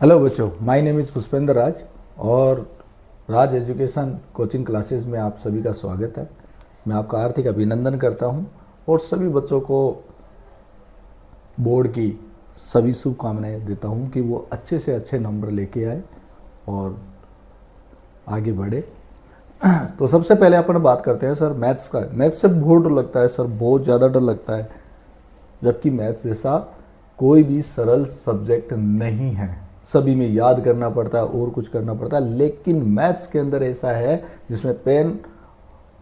Hello बच्चों, my name is Pushpendra राज और राज education coaching classes में आप सभी का स्वागत है। मैं आपका हार्दिक अभिनंदन करता हूं और सभी बच्चों को बोर्ड की सभी शुभकामनाएं देता हूं कि वो अच्छे से अच्छे नंबर लेके आए और आगे बढ़े। तो सबसे पहले अपन बात करते हैं सर मैथ्स का। मैथ्स से बहुत डर लगता है सर, बहुत ज़्यादा डर लगता है, जबकि मैथ्स जैसा कोई भी सरल सब्जेक्ट नहीं है। सभी में याद करना पड़ता है और कुछ करना पड़ता है, लेकिन मैथ्स के अंदर ऐसा है जिसमें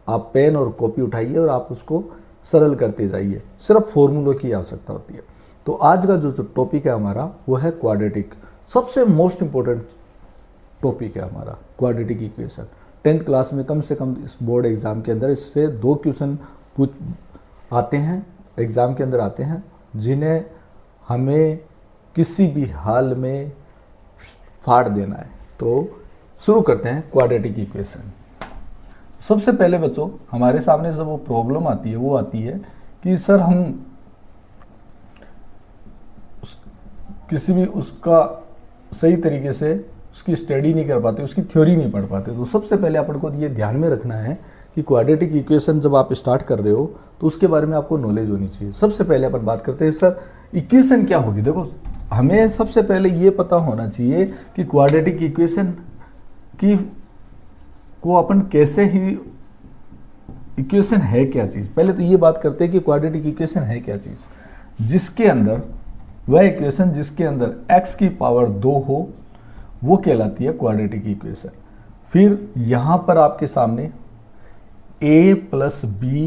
आप पेन और कॉपी उठाइए और आप उसको सरल करते जाइए। सिर्फ फॉर्मूलों की आवश्यकता होती है। तो आज का जो टॉपिक है हमारा वो है क्वाड्रेटिक। सबसे मोस्ट इंपॉर्टेंट टॉपिक है हमारा क्वाड्रेटिक इक्वेशन। 10th क्लास में कम से कम इस बोर्ड एग्जाम के अंदर इससे 2 क्वेश्चन आते हैं, एग्ज़ाम के अंदर आते हैं, जिन्हें हमें किसी भी हाल में फाड़ देना है। तो शुरू करते हैं क्वाड्रेटिक इक्वेशन। सबसे पहले बच्चों हमारे सामने जब वो प्रॉब्लम आती है वो आती है कि सर हम किसी भी उसका सही तरीके से उसकी स्टडी नहीं कर पाते, उसकी थ्योरी नहीं पढ़ पाते। तो सबसे पहले अपन को ये ध्यान में रखना है कि क्वाड्रेटिक इक्वेशन जब आप स्टार्ट कर रहे हो तो उसके बारे में आपको नॉलेज होनी चाहिए। सबसे पहले अपन बात करते हैं सर इक्वेशन क्या होगी। देखो, हमें सबसे पहले ये पता होना चाहिए कि क्वाड्रेटिक इक्वेशन को अपन कैसे ही इक्वेशन है क्या चीज़। पहले तो ये बात करते हैं कि क्वाड्रेटिक इक्वेशन है क्या चीज़। जिसके अंदर वह इक्वेशन जिसके अंदर x की पावर 2 हो वो कहलाती है क्वाड्रेटिक इक्वेशन। फिर यहाँ पर आपके सामने a plus b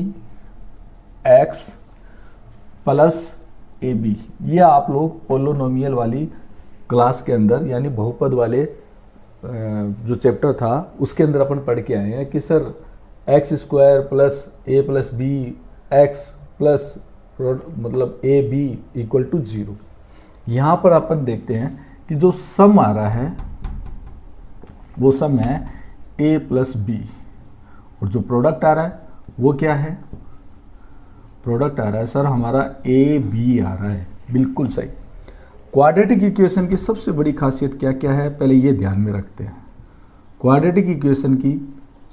x plus a b, ये आप लोग पोलोनोमियल वाली क्लास के अंदर यानी बहुपद वाले जो चैप्टर था उसके अंदर अपन पढ़ के आए हैं कि sir x square plus a plus b x plus मतलब ए बी इक्वल टू 0। यहाँ पर अपन देखते हैं कि जो सम आ रहा है वो सम है a प्लस बी और जो प्रोडक्ट आ रहा है वो क्या है, प्रोडक्ट आ रहा है सर हमारा ए बी आ रहा है। बिल्कुल सही। क्वाड्रेटिक इक्वेशन की सबसे बड़ी खासियत क्या क्या है पहले ये ध्यान में रखते हैं। क्वाड्रेटिक इक्वेशन की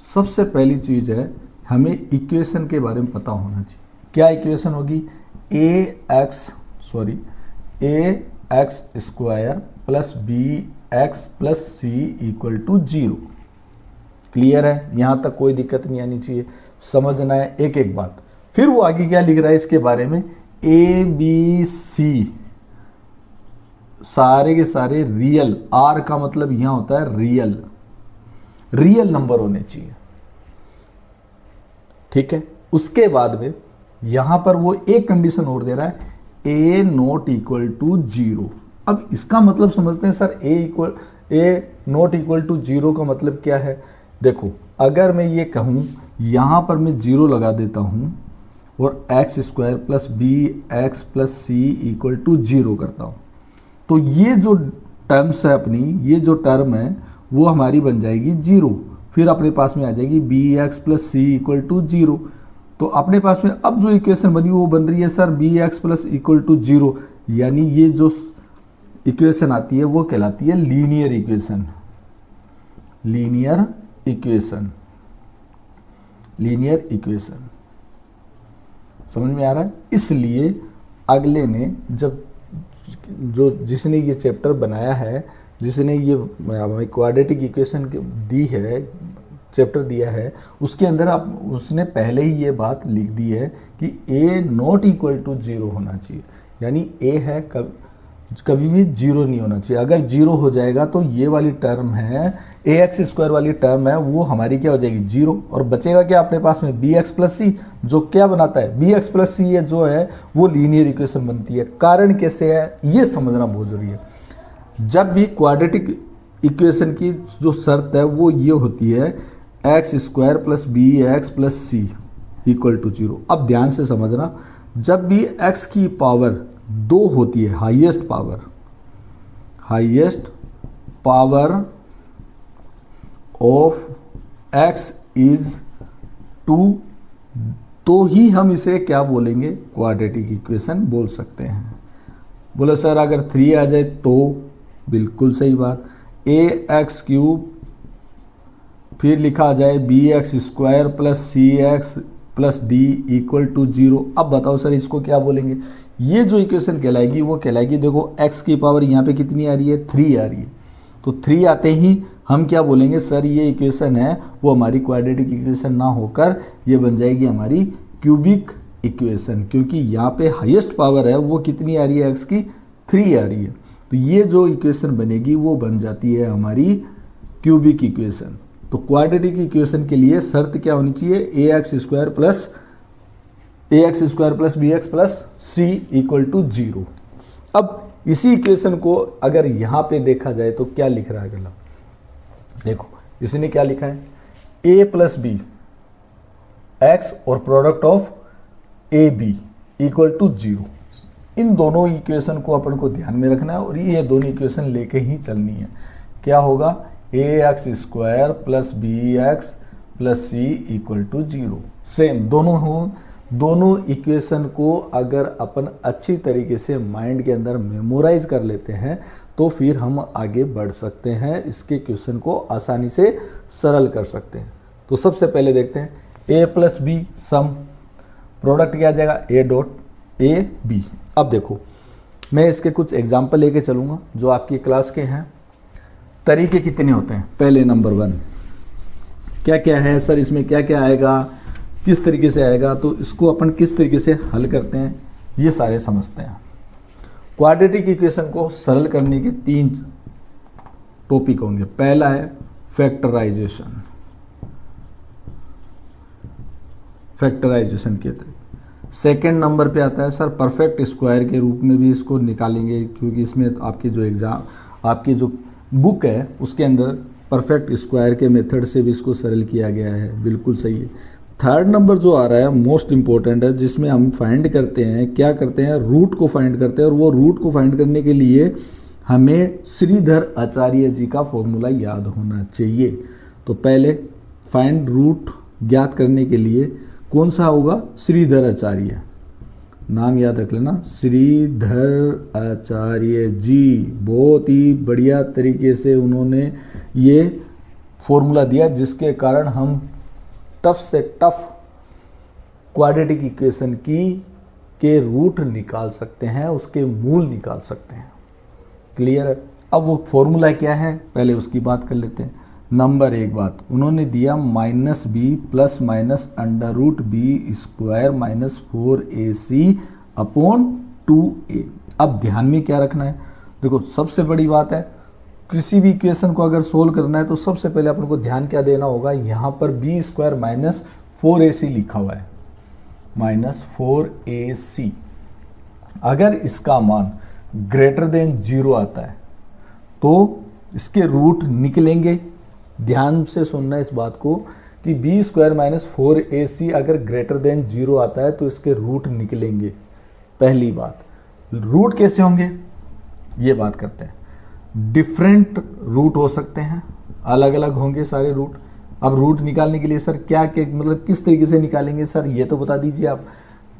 सबसे पहली चीज़ है हमें इक्वेशन के बारे में पता होना चाहिए। क्या इक्वेशन होगी, a x square plus b x plus c equal to 0। Clear है, यहाँ तक कोई दिक्कत नहीं आनी चाहिए, समझना है एक एक बात। फिर वो आगे क्या लिख रहा है इसके बारे में, ए बी सी सारे के सारे रियल, आर का मतलब यहां होता है रियल नंबर होने चाहिए। ठीक है, उसके बाद में यहां पर वो एक कंडीशन और दे रहा है, ए नॉट इक्वल टू 0। अब इसका मतलब समझते हैं sir a not equal to 0 का मतलब क्या है। देखो, अगर मैं ये कहूं यहां पर मैं 0 लगा देता हूं और x square plus b x plus c equal to 0 करता हूँ, तो ये जो टर्म्स है अपनी, ये जो टर्म है वो हमारी बन जाएगी 0। फिर अपने पास में आ जाएगी b x plus c equal to 0। तो अपने पास में अब जो इक्वेशन बनी वो बन रही है sir b x plus equal to 0, यानी ये जो इक्वेशन आती है वो कहलाती है लीनियर इक्वेशन। समझ में आ रहा है। इसलिए अगले ने जिसने ये चैप्टर बनाया है, जिसने ये हमें क्वाड्रेटिक इक्वेशन दी है, चैप्टर दिया है, उसके अंदर उसने पहले ही ये बात लिख दी है कि a नॉट इक्वल टू 0 होना चाहिए। यानी a है कभी भी 0 नहीं होना चाहिए। अगर 0 हो जाएगा तो ये वाली टर्म है ए एक्स स्क्वायर वाली टर्म है वो हमारी क्या हो जाएगी 0, और बचेगा क्या अपने पास में बी एक्स प्लस सी, जो क्या बनाता है बी एक्स प्लस सी जो है वो लीनियर इक्वेशन बनती है। कारण कैसे है ये समझना बहुत जरूरी है। जब भी क्वाड्रेटिक इक्वेशन की जो शर्त है वो ये होती है x square plus b x plus c equal to 0। अब ध्यान से समझना, जब भी एक्स की पावर 2 होती है, highest power of x is 2, तो ही हम इसे क्या बोलेंगे, क्वाड्रेटिक इक्वेशन बोल सकते हैं। बोले सर अगर 3 आ जाए तो बिल्कुल सही बात। ए एक्स क्यूब फिर लिखा जाए b x square plus c x plus d equal to 0। अब बताओ सर इसको क्या बोलेंगे? ये जो इक्वेशन कहलाएगी वो कहलाएगी, देखो एक्स की पावर यहाँ पे कितनी आ रही है? 3 आ रही है। तो 3 आते ही हम क्या बोलेंगे? सर ये इक्वेशन है वो हमारी क्वाड्रेटिक इक्वेशन ना होकर ये बन जाएगी हमारी क्यूबिक इक्वेशन, क्योंकि यहाँ पे हाईएस्ट पावर है वो कितनी आ रही है? एक्स की 3 आ रही है। तो ये जो इक्वेशन बनेगी वो बन जाती है हमारी क्यूबिक इक्वेशन। तो क्वाड्रेटिक इक्वेशन के लिए शर्त क्या होनी चाहिए? A x square plus b x plus c equal to 0। अब इसी इक्वेशन को अगर यहाँ पे देखा जाए तो क्या लिख रहा है गला? देखो इसने क्या लिखा है? ए प्लस बी एक्स और product of a b equal to 0। इन दोनों इक्वेशन को अपन को ध्यान में रखना है और ये दोनों इक्वेशन लेके ही चलनी है। क्या होगा? A x square plus b x plus c equal to 0। Same दोनों हो। दोनों इक्वेशन को अगर अपन अच्छी तरीके से माइंड के अंदर मेमोराइज कर लेते हैं तो फिर हम आगे बढ़ सकते हैं, इसके क्वेश्चन को आसानी से सरल कर सकते हैं। तो सबसे पहले देखते हैं a plus b sum, product क्या आ जाएगा? A dot a b. अब देखो मैं इसके कुछ एग्जाम्पल लेके चलूँगा जो आपकी क्लास के हैं। तरीके कितने होते हैं? पहले नंबर 1 क्या क्या है सर, इसमें क्या क्या आएगा, किस तरीके से आएगा, तो इसको अपन किस तरीके से हल करते हैं ये सारे समझते हैं। क्वाड्रेटिक इक्वेशन को सरल करने के 3 टॉपिक होंगे। पहला है फैक्टराइजेशन, फैक्टराइजेशन के तरीके। सेकेंड नंबर पे आता है सर परफेक्ट स्क्वायर के रूप में भी इसको निकालेंगे, क्योंकि इसमें आपकी जो बुक है उसके अंदर परफेक्ट स्क्वायर के मेथड से भी इसको सरल किया गया है। बिल्कुल सही है। थर्ड नंबर जो आ रहा है मोस्ट इंपॉर्टेंट है, जिसमें हम फाइंड करते हैं, क्या करते हैं? रूट को फाइंड करते हैं। और वो रूट को फाइंड करने के लिए हमें श्रीधर आचार्य जी का फॉर्मूला याद होना चाहिए। तो पहले फाइंड रूट ज्ञात करने के लिए कौन सा होगा? श्रीधर आचार्य, नाम याद रख लेना, श्रीधर आचार्य जी। बहुत ही बढ़िया तरीके से उन्होंने ये फॉर्मूला दिया जिसके कारण हम टफ से टफ क्वाड्रेटिक इक्वेशन के रूट निकाल सकते हैं, उसके मूल निकाल सकते हैं। क्लियर है? अब वो फॉर्मूला क्या है पहले उसकी बात कर लेते हैं। नंबर 1 बात उन्होंने दिया -b plus minus under root b square minus 4ac upon 2a। अब ध्यान में क्या रखना है? देखो सबसे बड़ी बात है किसी भी इक्वेशन को अगर सोल्व करना है तो सबसे पहले अपन को ध्यान क्या देना होगा? यहाँ पर बी स्क्वायर माइनस 4ac लिखा हुआ है, -4ac। अगर इसका मान ग्रेटर देन 0 आता है तो इसके रूट निकलेंगे। ध्यान से सुनना इस बात को कि बी स्क्वायर माइनस 4ac अगर ग्रेटर देन 0 आता है तो इसके रूट निकलेंगे। पहली बात, रूट कैसे होंगे ये बात करते हैं। डिफरेंट रूट हो सकते हैं, अलग अलग होंगे सारे रूट। अब रूट निकालने के लिए सर क्या मतलब किस तरीके से निकालेंगे सर ये तो बता दीजिए आप।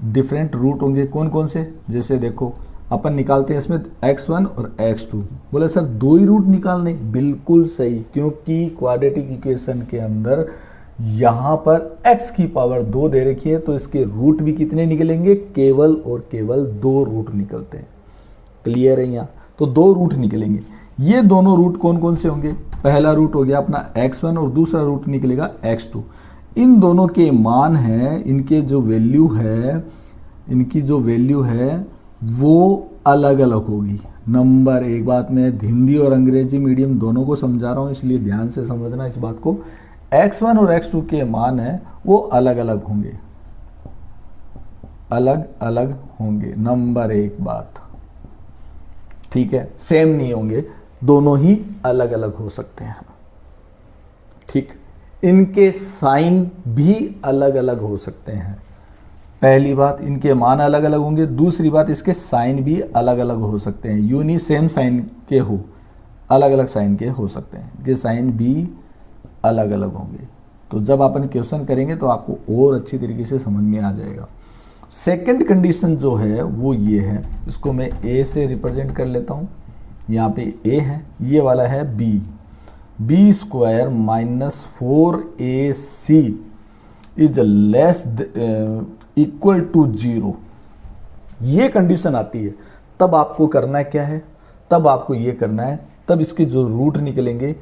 डिफरेंट रूट होंगे कौन कौन से? जैसे देखो अपन निकालते हैं इसमें x1 और x2। बोले सर 2 ही रूट निकालने? बिल्कुल सही, क्योंकि क्वाड्रेटिक इक्वेशन के अंदर यहाँ पर x की पावर 2 दे रखी है तो इसके रूट भी कितने निकलेंगे? केवल और केवल 2 रूट निकलते हैं। क्लियर है? यहाँ तो 2 रूट निकलेंगे। ये दोनों रूट कौन कौन से होंगे? पहला रूट हो गया अपना x1 और दूसरा रूट निकलेगा x2। इन दोनों के मान हैं, इनके जो वैल्यू है, इनकी जो वैल्यू है वो अलग अलग होगी। नंबर 1 बात मैं हिंदी और अंग्रेजी मीडियम दोनों को समझा रहा हूँ इसलिए ध्यान से समझना इस बात को। x1 और x2 के मान हैं वो अलग अलग होंगे, अलग अलग होंगे। नंबर 1 बात, ठीक है, सेम नहीं होंगे, दोनों ही अलग अलग हो सकते हैं। ठीक, इनके साइन भी अलग अलग हो सकते हैं। पहली बात इनके मान अलग अलग होंगे, दूसरी बात इसके साइन भी अलग अलग हो सकते हैं। यूं नहीं सेम साइन के हो, अलग अलग साइन के हो सकते हैं, इनके साइन भी अलग अलग होंगे। तो जब अपन क्वेश्चन करेंगे तो आपको और अच्छी तरीके से समझ में आ जाएगा। सेकंड कंडीशन जो है वो ये है, इसको मैं ए से रिप्रेजेंट कर लेता हूँ। यहाँ पे a है, ये वाला है b, b square minus 4ac is less equal to 0। ये कंडीशन आती है तब आपको करना है क्या है, तब आपको ये करना है, तब इसके जो रूट निकलेंगे,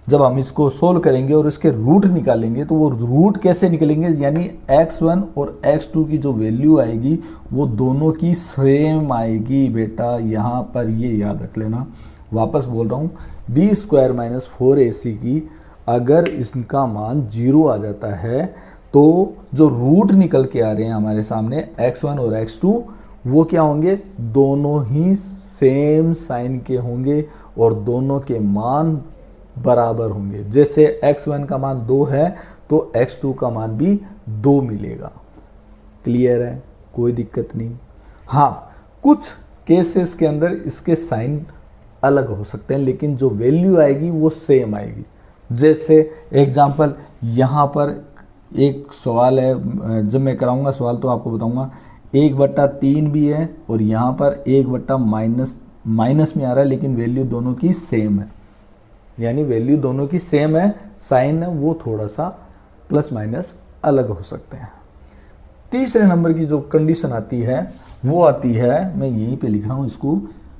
जब हम इसको सोल्व करेंगे और इसके रूट निकालेंगे तो वो रूट कैसे निकलेंगे, यानी x1 और x2 की जो वैल्यू आएगी वो दोनों की सेम आएगी बेटा। यहाँ पर ये याद रख लेना, वापस बोल रहा हूँ, b स्क्वायर माइनस 4ac की अगर इसका मान 0 आ जाता है तो जो रूट निकल के आ रहे हैं हमारे सामने x1 और x2 वो क्या होंगे, दोनों ही सेम साइन के होंगे और दोनों के मान बराबर होंगे। जैसे x1 का मान 2 है तो x2 का मान भी 2 मिलेगा। क्लियर है, कोई दिक्कत नहीं। हाँ, कुछ केसेस के अंदर इसके साइन अलग हो सकते हैं लेकिन जो वैल्यू आएगी वो सेम आएगी। जैसे एग्जांपल यहाँ पर एक सवाल है, जब मैं कराऊंगा सवाल तो आपको बताऊंगा, 1/3 भी है और यहाँ पर 1/ माइनस में आ रहा है लेकिन वैल्यू दोनों की सेम है, यानी वैल्यू दोनों की सेम है, साइन है वो थोड़ा सा प्लस माइनस अलग हो सकते हैं। तीसरे नंबर की जो कंडीशन आती है वो आती है, मैं यहीं पे लिख रहा हूँ इसको,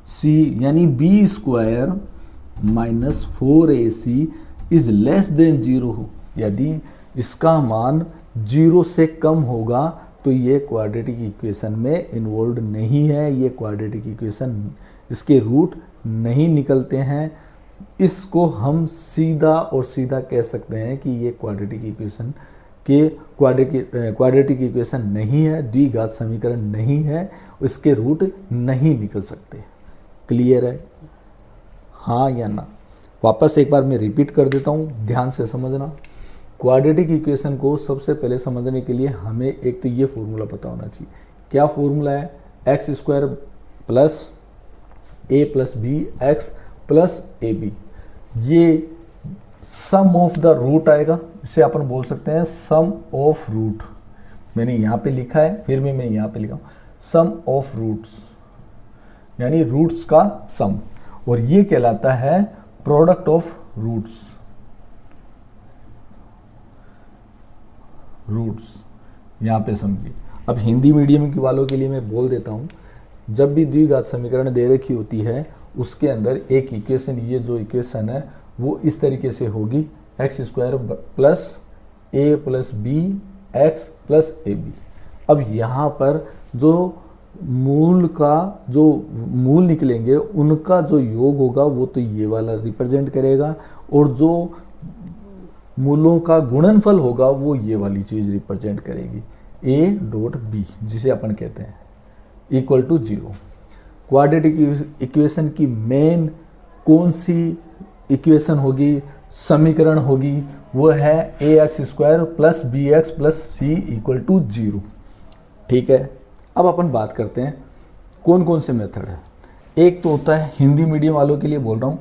c यानी b square minus 4ac is less than 0 हो। यदि इसका मान 0 से कम होगा तो ये क्वाड्रेटिक इक्वेशन में इन्वॉल्व नहीं है, ये क्वाड्रेटिक इक्वेशन, इसके रूट नहीं निकलते हैं। इसको हम सीधा और सीधा कह सकते हैं कि ये क्वाड्रेटिक इक्वेशन के क्वाड्रेटिक इक्वेशन नहीं है, द्विघात समीकरण नहीं है, इसके रूट नहीं निकल सकते। क्लियर है, हाँ या ना? वापस एक बार मैं रिपीट कर देता हूँ, ध्यान से समझना। क्वाड्रेटिक इक्वेशन को सबसे पहले समझने के लिए हमें एक तो ये फॉर्मूला पता होना चाहिए। क्या फॉर्मूला है? X square plus a plus b x plus a b, ये सम ऑफ द रूट आएगा, इसे अपन बोल सकते हैं सम ऑफ रूट। मैंने यहाँ पे लिखा है, फिर भी मैं यहाँ पे लिखा हूँ सम ऑफ रूट्स, यानी रूट्स का सम, और ये कहलाता है प्रोडक्ट ऑफ रूट्स। यहाँ पे समझिए। अब हिंदी मीडियम के वालों के लिए मैं बोल देता हूँ, जब भी द्विघात समीकरण दे रखी होती है उसके अंदर एक इक्वेशन, ये जो इक्वेशन है वो इस तरीके से होगी, x square plus a plus b x plus a b. अब यहाँ पर जो मूल निकलेंगे उनका जो योग होगा वो तो ये वाला रिप्रेजेंट करेगा, और जो मूलों का गुणनफल होगा वो ये वाली चीज़ रिप्रेजेंट करेगी, ए डॉट बी, जिसे अपन कहते हैं इक्वल टू 0। क्वाड्रेटिक इक्वेशन की मेन कौन सी इक्वेशन होगी, समीकरण होगी, वो है a x square plus b x plus c equal to 0। ठीक है, अब अपन बात करते हैं कौन कौन से मेथड है। एक तो होता है, हिंदी मीडियम वालों के लिए बोल रहा हूँ,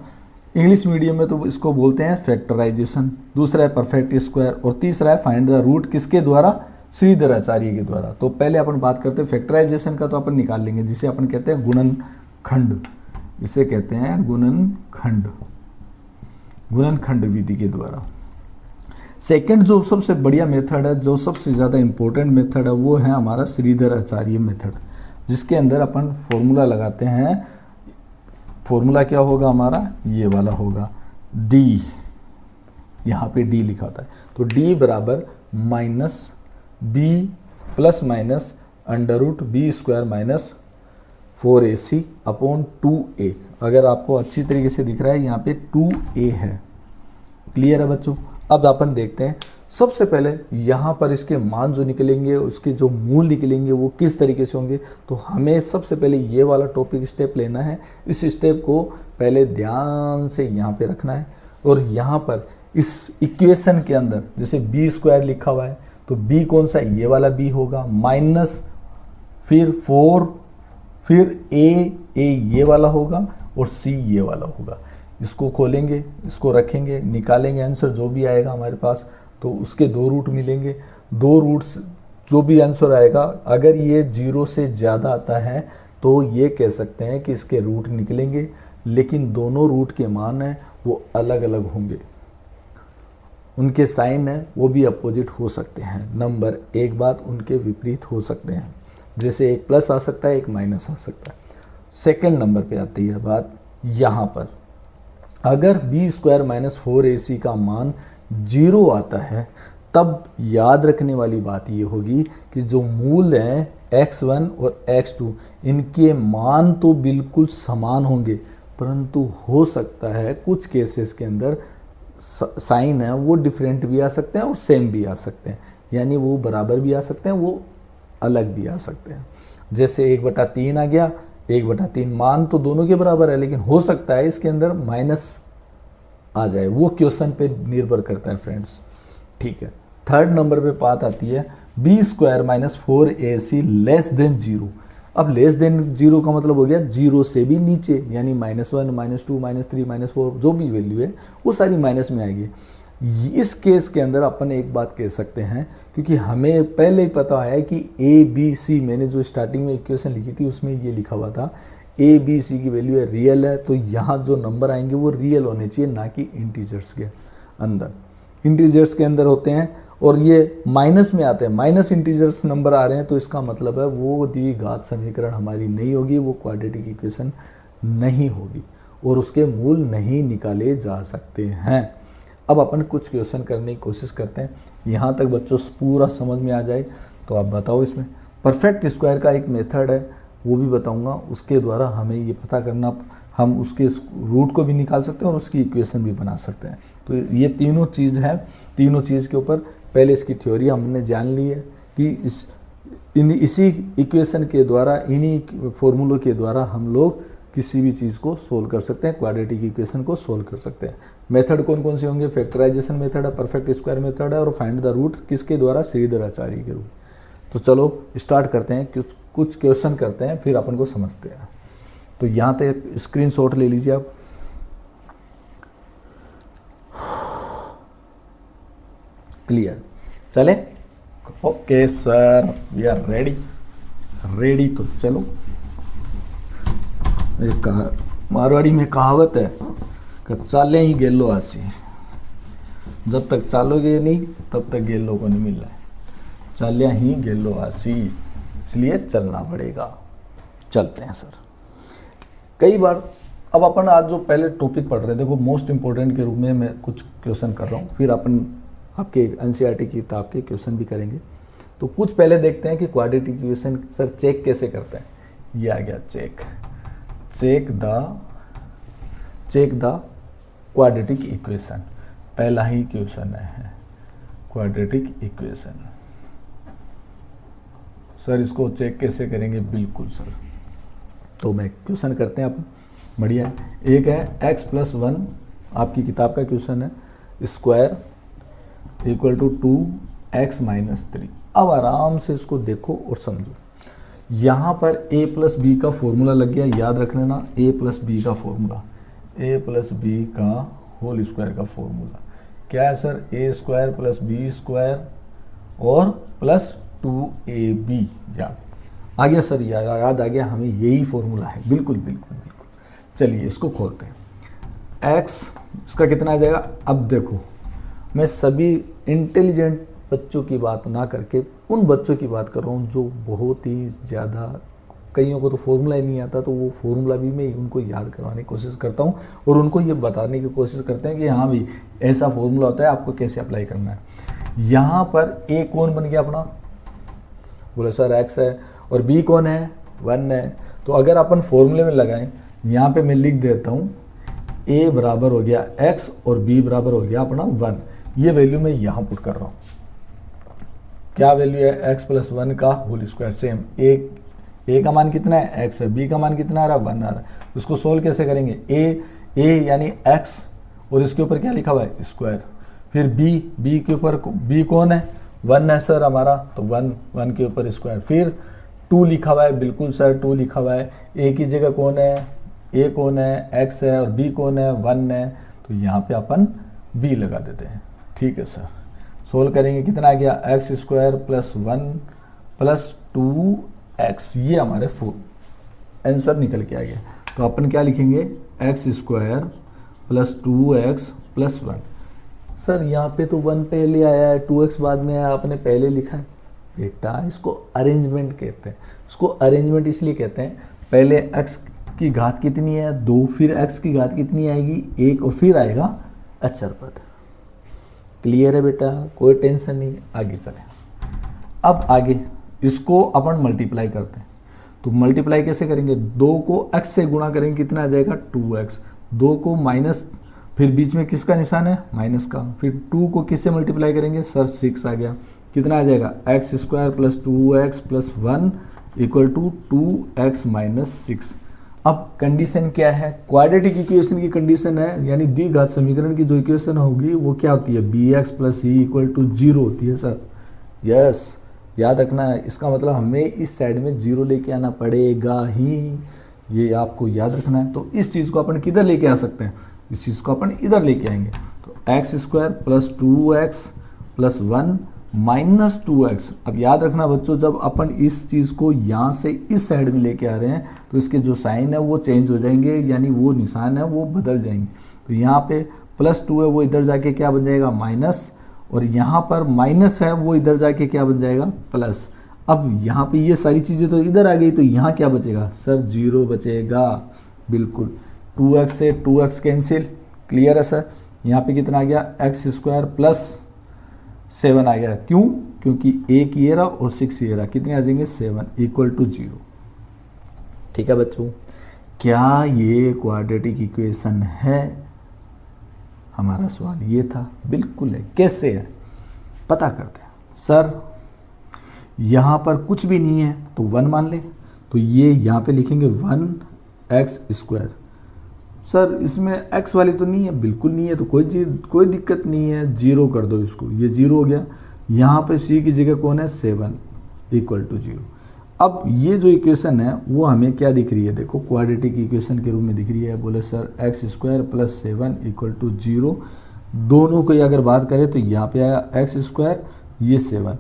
इंग्लिश मीडियम में तो इसको बोलते हैं फैक्टराइजेशन, दूसरा है परफेक्ट स्क्वायर, और तीसरा है फाइंड द रूट, किसके द्वारा? श्रीधर आचार्य के द्वारा। तो पहले अपन बात करते हैं फैक्टराइजेशन का, तो अपन निकाल लेंगे, जिसे अपन कहते हैं गुणनखंड, इसे कहते हैं गुणनखंड विधि के द्वारा। सेकंड जो सबसे बढ़िया मेथड है, जो सबसे ज़्यादा इंपॉर्टेंट मेथड है, वो है हमारा श्रीधर आचार्य मेथड, जिसके अंदर अपन फॉर्मूला लगाते हैं। फॉर्मूला क्या होगा हमारा? ये वाला होगा, डी, यहाँ पे डी लिखा होता है, तो डी बराबर minus b plus minus under root b square minus 4ac upon 2a। अगर आपको अच्छी तरीके से दिख रहा है यहाँ पे 2a है। क्लियर है बच्चों? अब अपन देखते हैं, सबसे पहले यहाँ पर इसके मान जो निकलेंगे, उसके जो मूल निकलेंगे वो किस तरीके से होंगे। तो हमें सबसे पहले ये वाला टॉपिक स्टेप लेना है, इस स्टेप को पहले ध्यान से यहाँ पे रखना है, और यहाँ पर इस इक्वेशन के अंदर जैसे बी स्क्वायर लिखा हुआ है, तो बी कौन सा? ये वाला बी होगा, माइनस फिर 4, फिर ए ये वाला होगा, और सी ये वाला होगा। इसको खोलेंगे, इसको रखेंगे, निकालेंगे आंसर जो भी आएगा हमारे पास, तो उसके 2 रूट मिलेंगे। 2 रूट्स जो भी आंसर आएगा, अगर ये 0 से ज़्यादा आता है तो ये कह सकते हैं कि इसके रूट निकलेंगे, लेकिन दोनों रूट के मान हैं वो अलग अलग होंगे, उनके साइन है वो भी अपोजिट हो सकते हैं। नंबर एक बात उनके विपरीत हो सकते हैं, जैसे एक प्लस आ सकता है एक माइनस आ सकता है। सेकेंड नंबर पे आती है बात यहाँ पर, अगर बी स्क्वायर माइनस 4ac का मान 0 आता है तब याद रखने वाली बात ये होगी कि जो मूल हैं x1 और x2 इनके मान तो बिल्कुल समान होंगे, परंतु हो सकता है कुछ केसेस के अंदर साइन है वो डिफरेंट भी आ सकते हैं और सेम भी आ सकते हैं, यानी वो बराबर भी आ सकते हैं वो अलग भी आ सकते हैं। जैसे 1/3 आ गया, 1/3 मान तो दोनों के बराबर है लेकिन हो सकता है इसके अंदर माइनस आ जाए, वो क्वेश्चन पे निर्भर करता है फ्रेंड्स। ठीक है, थर्ड नंबर पे बात आती है b square minus 4ac less than 0। अब लेस देन 0 का मतलब हो गया 0 से भी नीचे, यानी -1 -2 -3 -4 जो भी वैल्यू है वो सारी माइनस में आएगी। इस केस के अंदर अपन एक बात कह सकते हैं, क्योंकि हमें पहले ही पता है कि ABC, मैंने जो स्टार्टिंग में इक्वेशन लिखी थी उसमें ये लिखा हुआ था ABC की वैल्यू है रियल है, तो यहाँ जो नंबर आएंगे वो रियल होने चाहिए, ना कि इंटीजर्स के अंदर। इंटीजर्स के अंदर होते हैं और ये माइनस में आते हैं, माइनस इंटीजर्स नंबर आ रहे हैं, तो इसका मतलब है वो द्विघात समीकरण हमारी नहीं होगी, वो क्वाड्रेटिक इक्वेशन नहीं होगी और उसके मूल नहीं निकाले जा सकते हैं। अब अपन कुछ क्वेश्चन करने की कोशिश करते हैं, यहाँ तक बच्चों पूरा समझ में आ जाए तो आप बताओ। इसमें परफेक्ट स्क्वायर का एक मेथड है वो भी बताऊंगा, उसके द्वारा हमें ये पता करना, हम उसके रूट को भी निकाल सकते हैं और उसकी इक्वेशन भी बना सकते हैं। तो ये तीनों चीज़ है, तीनों चीज़ के ऊपर पहले इसकी थ्योरी हमने जान ली है कि इसी इक्वेशन के द्वारा, इन्हीं फॉर्मूलों के द्वारा हम लोग किसी भी चीज़ को सोल्व कर सकते हैं, क्वाड्रेटिक इक्वेशन को सोल्व कर सकते हैं। मेथड कौन कौन से होंगे? फैक्टराइजेशन मेथड है, परफेक्ट स्क्वायर मेथड है और फाइंड द रूट किसके द्वारा? श्रीधर आचार्य के रूप। तो चलो स्टार्ट करते हैं, कुछ क्वेश्चन करते हैं फिर अपन को समझते हैं। तो यहाँ तक स्क्रीनशॉट ले लीजिए आप। क्लियर? चले? Okay sir, we are ready. तो चलो, मारवाड़ी में कहावत है कि चाले ही गेलो आसी, जब तक चालोगे नहीं तब तक गेलो को नहीं मिल रहा है, चालिया ही गेलो आसी, इसलिए चलना पड़ेगा। चलते हैं सर। कई बार अब अपन आज जो पहले टॉपिक पढ़ रहे हैं, देखो मोस्ट इंपॉर्टेंट के रूप में मैं कुछ क्वेश्चन कर रहा हूँ, फिर अपन आपके एनसीईआरटी की किताब के क्वेश्चन भी करेंगे। तो कुछ पहले देखते हैं कि क्वाड्रेटिक इक्वेशन सर चेक कैसे करते हैं। ये आ गया चेक द क्वाड्रेटिक इक्वेशन, पहला ही क्वेश्चन है क्वाड्रेटिक इक्वेशन। सर इसको चेक कैसे करेंगे? बिल्कुल सर, तो मैं क्वेश्चन करते हैं अपन, बढ़िया है। एक है x+1, आपकी किताब का क्वेश्चन है, स्क्वायर इक्वल टू 2x-3। अब आराम से इसको देखो और समझो। यहाँ पर a+b का फॉर्मूला लग गया, याद रख लेना, a+b का फॉर्मूला, a+b का होल स्क्वायर का फॉर्मूला क्या है सर? a² + b² और प्लस 2ab। याद आ गया सर? याद आ गया, हमें यही फॉर्मूला है। बिल्कुल। चलिए इसको खोलते हैं। x इसका कितना आ जाएगा? अब देखो, मैं सभी इंटेलिजेंट बच्चों की बात ना करके उन बच्चों की बात कर रहा हूँ जो बहुत ही ज़्यादा, कईयों को तो फॉर्मूला ही नहीं आता, तो वो फॉर्मूला भी मैं उनको याद करवाने की कोशिश करता हूँ और उनको ये बताने की कोशिश करते हैं कि हाँ भाई ऐसा फॉर्मूला होता है, आपको कैसे अप्लाई करना है। यहाँ पर a कौन बन गया अपना? बोले सर x है, और b कौन है? 1 है। तो अगर अपन फॉर्मूले में लगाएं, यहाँ पे मैं लिख देता हूँ a बराबर हो गया x और b बराबर हो गया अपना 1। ये वैल्यू मैं यहाँ पुट कर रहा हूँ। क्या वैल्यू है? x+1 का होल स्क्वायर, सेम। a का मान कितना है? x है। b का मान कितना आ रहा है? 1 आ रहा है। उसको सोल्व कैसे करेंगे? a यानी x और इसके ऊपर क्या लिखा हुआ है? स्क्वायर। फिर b के ऊपर b कौन है? 1 है सर हमारा, तो 1 के ऊपर स्क्वायर। फिर 2 लिखा हुआ है, बिल्कुल सर 2 लिखा हुआ है। a की जगह कौन है? a कौन है? x है। और b कौन है? 1 है। तो यहाँ पे अपन b लगा देते हैं। ठीक है सर, सोल्व करेंगे, कितना आ गया? x² + 1 + 2x। ये हमारे आंसर निकल के आ गया। तो अपन क्या लिखेंगे, x square plus 2x plus 1। Sir यहाँ पे तो 1 पहले आया है, 2x बाद में आया, आपने पहले लिखा है। बेटा इसको अरेंजमेंट कहते हैं। इसको अरेंजमेंट इसलिए कहते हैं, पहले x की घात कितनी है 2, फिर x की घात कितनी आएगी 1, और फिर आएगा अचर पद। क्लियर है बेटा, कोई टेंशन नहीं, आगे चलें। अब आगे इसको अपन मल्टीप्लाई करते हैं। तो मल्टीप्लाई कैसे करेंगे, 2 को x से गुणा करेंगे, कितना आ जाएगा 2x, 2 को माइनस, फिर बीच में किसका निशान है, माइनस का, फिर 2 को किससे मल्टीप्लाई करेंगे सर 6 आ गया, कितना आ जाएगा x square plus 2x plus 1 equal to 2x minus 6। अब कंडीशन क्या है, क्वाड्रेटिक इक्वेशन की कंडीशन है, यानी द्विघात समीकरण की जो इक्वेशन होगी वो क्या होती है, bx plus c equal to 0 होती है सर। यस, याद रखना है, इसका मतलब हमें इस साइड में 0 लेके आना पड़ेगा ही, ये आपको याद रखना है। तो इस चीज़ को अपन किधर लेके आ सकते हैं, इस चीज़ को अपन इधर लेके आएंगे। तो x square plus 2x plus 1 minus 2x। अब याद रखना बच्चों, जब अपन इस चीज़ को यहाँ से इस साइड में लेके आ रहे हैं तो इसके जो साइन है वो चेंज हो जाएंगे, यानी वो निशान है वो बदल जाएंगे। तो यहाँ पे प्लस 2 है वो इधर जाके क्या बन जाएगा माइनस, और यहाँ पर माइनस है वो इधर जाके क्या बन जाएगा प्लस। अब यहाँ पे ये सारी चीज़ें तो इधर आ गई, तो यहाँ क्या बचेगा सर 0 बचेगा, बिल्कुल। 2x से 2x कैंसिल, क्लियर है सर। यहाँ पे कितना आ गया एक्स स्क्वायर प्लस 7 आ गया, क्यों, क्योंकि 1 ये रहा और 6 ये रहा, कितने आ जाएंगे 7 इक्वल टू 0। ठीक है बच्चों, क्या ये क्वाड्रेटिक इक्वेशन है, हमारा सवाल ये था। बिल्कुल है, कैसे है पता करते हैं। सर यहाँ पर कुछ भी नहीं है तो 1 मान ले, तो ये यहाँ पे लिखेंगे 1x स्क्वायर। सर इसमें x वाली तो नहीं है, बिल्कुल नहीं है, तो कोई दिक्कत नहीं है, 0 कर दो इसको, ये 0 हो गया। यहाँ पे c की जगह कौन है 7 इक्वल टू 0। अब ये जो इक्वेशन है वो हमें क्या दिख रही है, देखो क्वाड्रेटिक इक्वेशन के रूप में दिख रही है। बोले sir x square plus 7 equal to 0, दोनों को अगर बात करें तो यहाँ पे आया एक्स स्क्वायर, ये 7।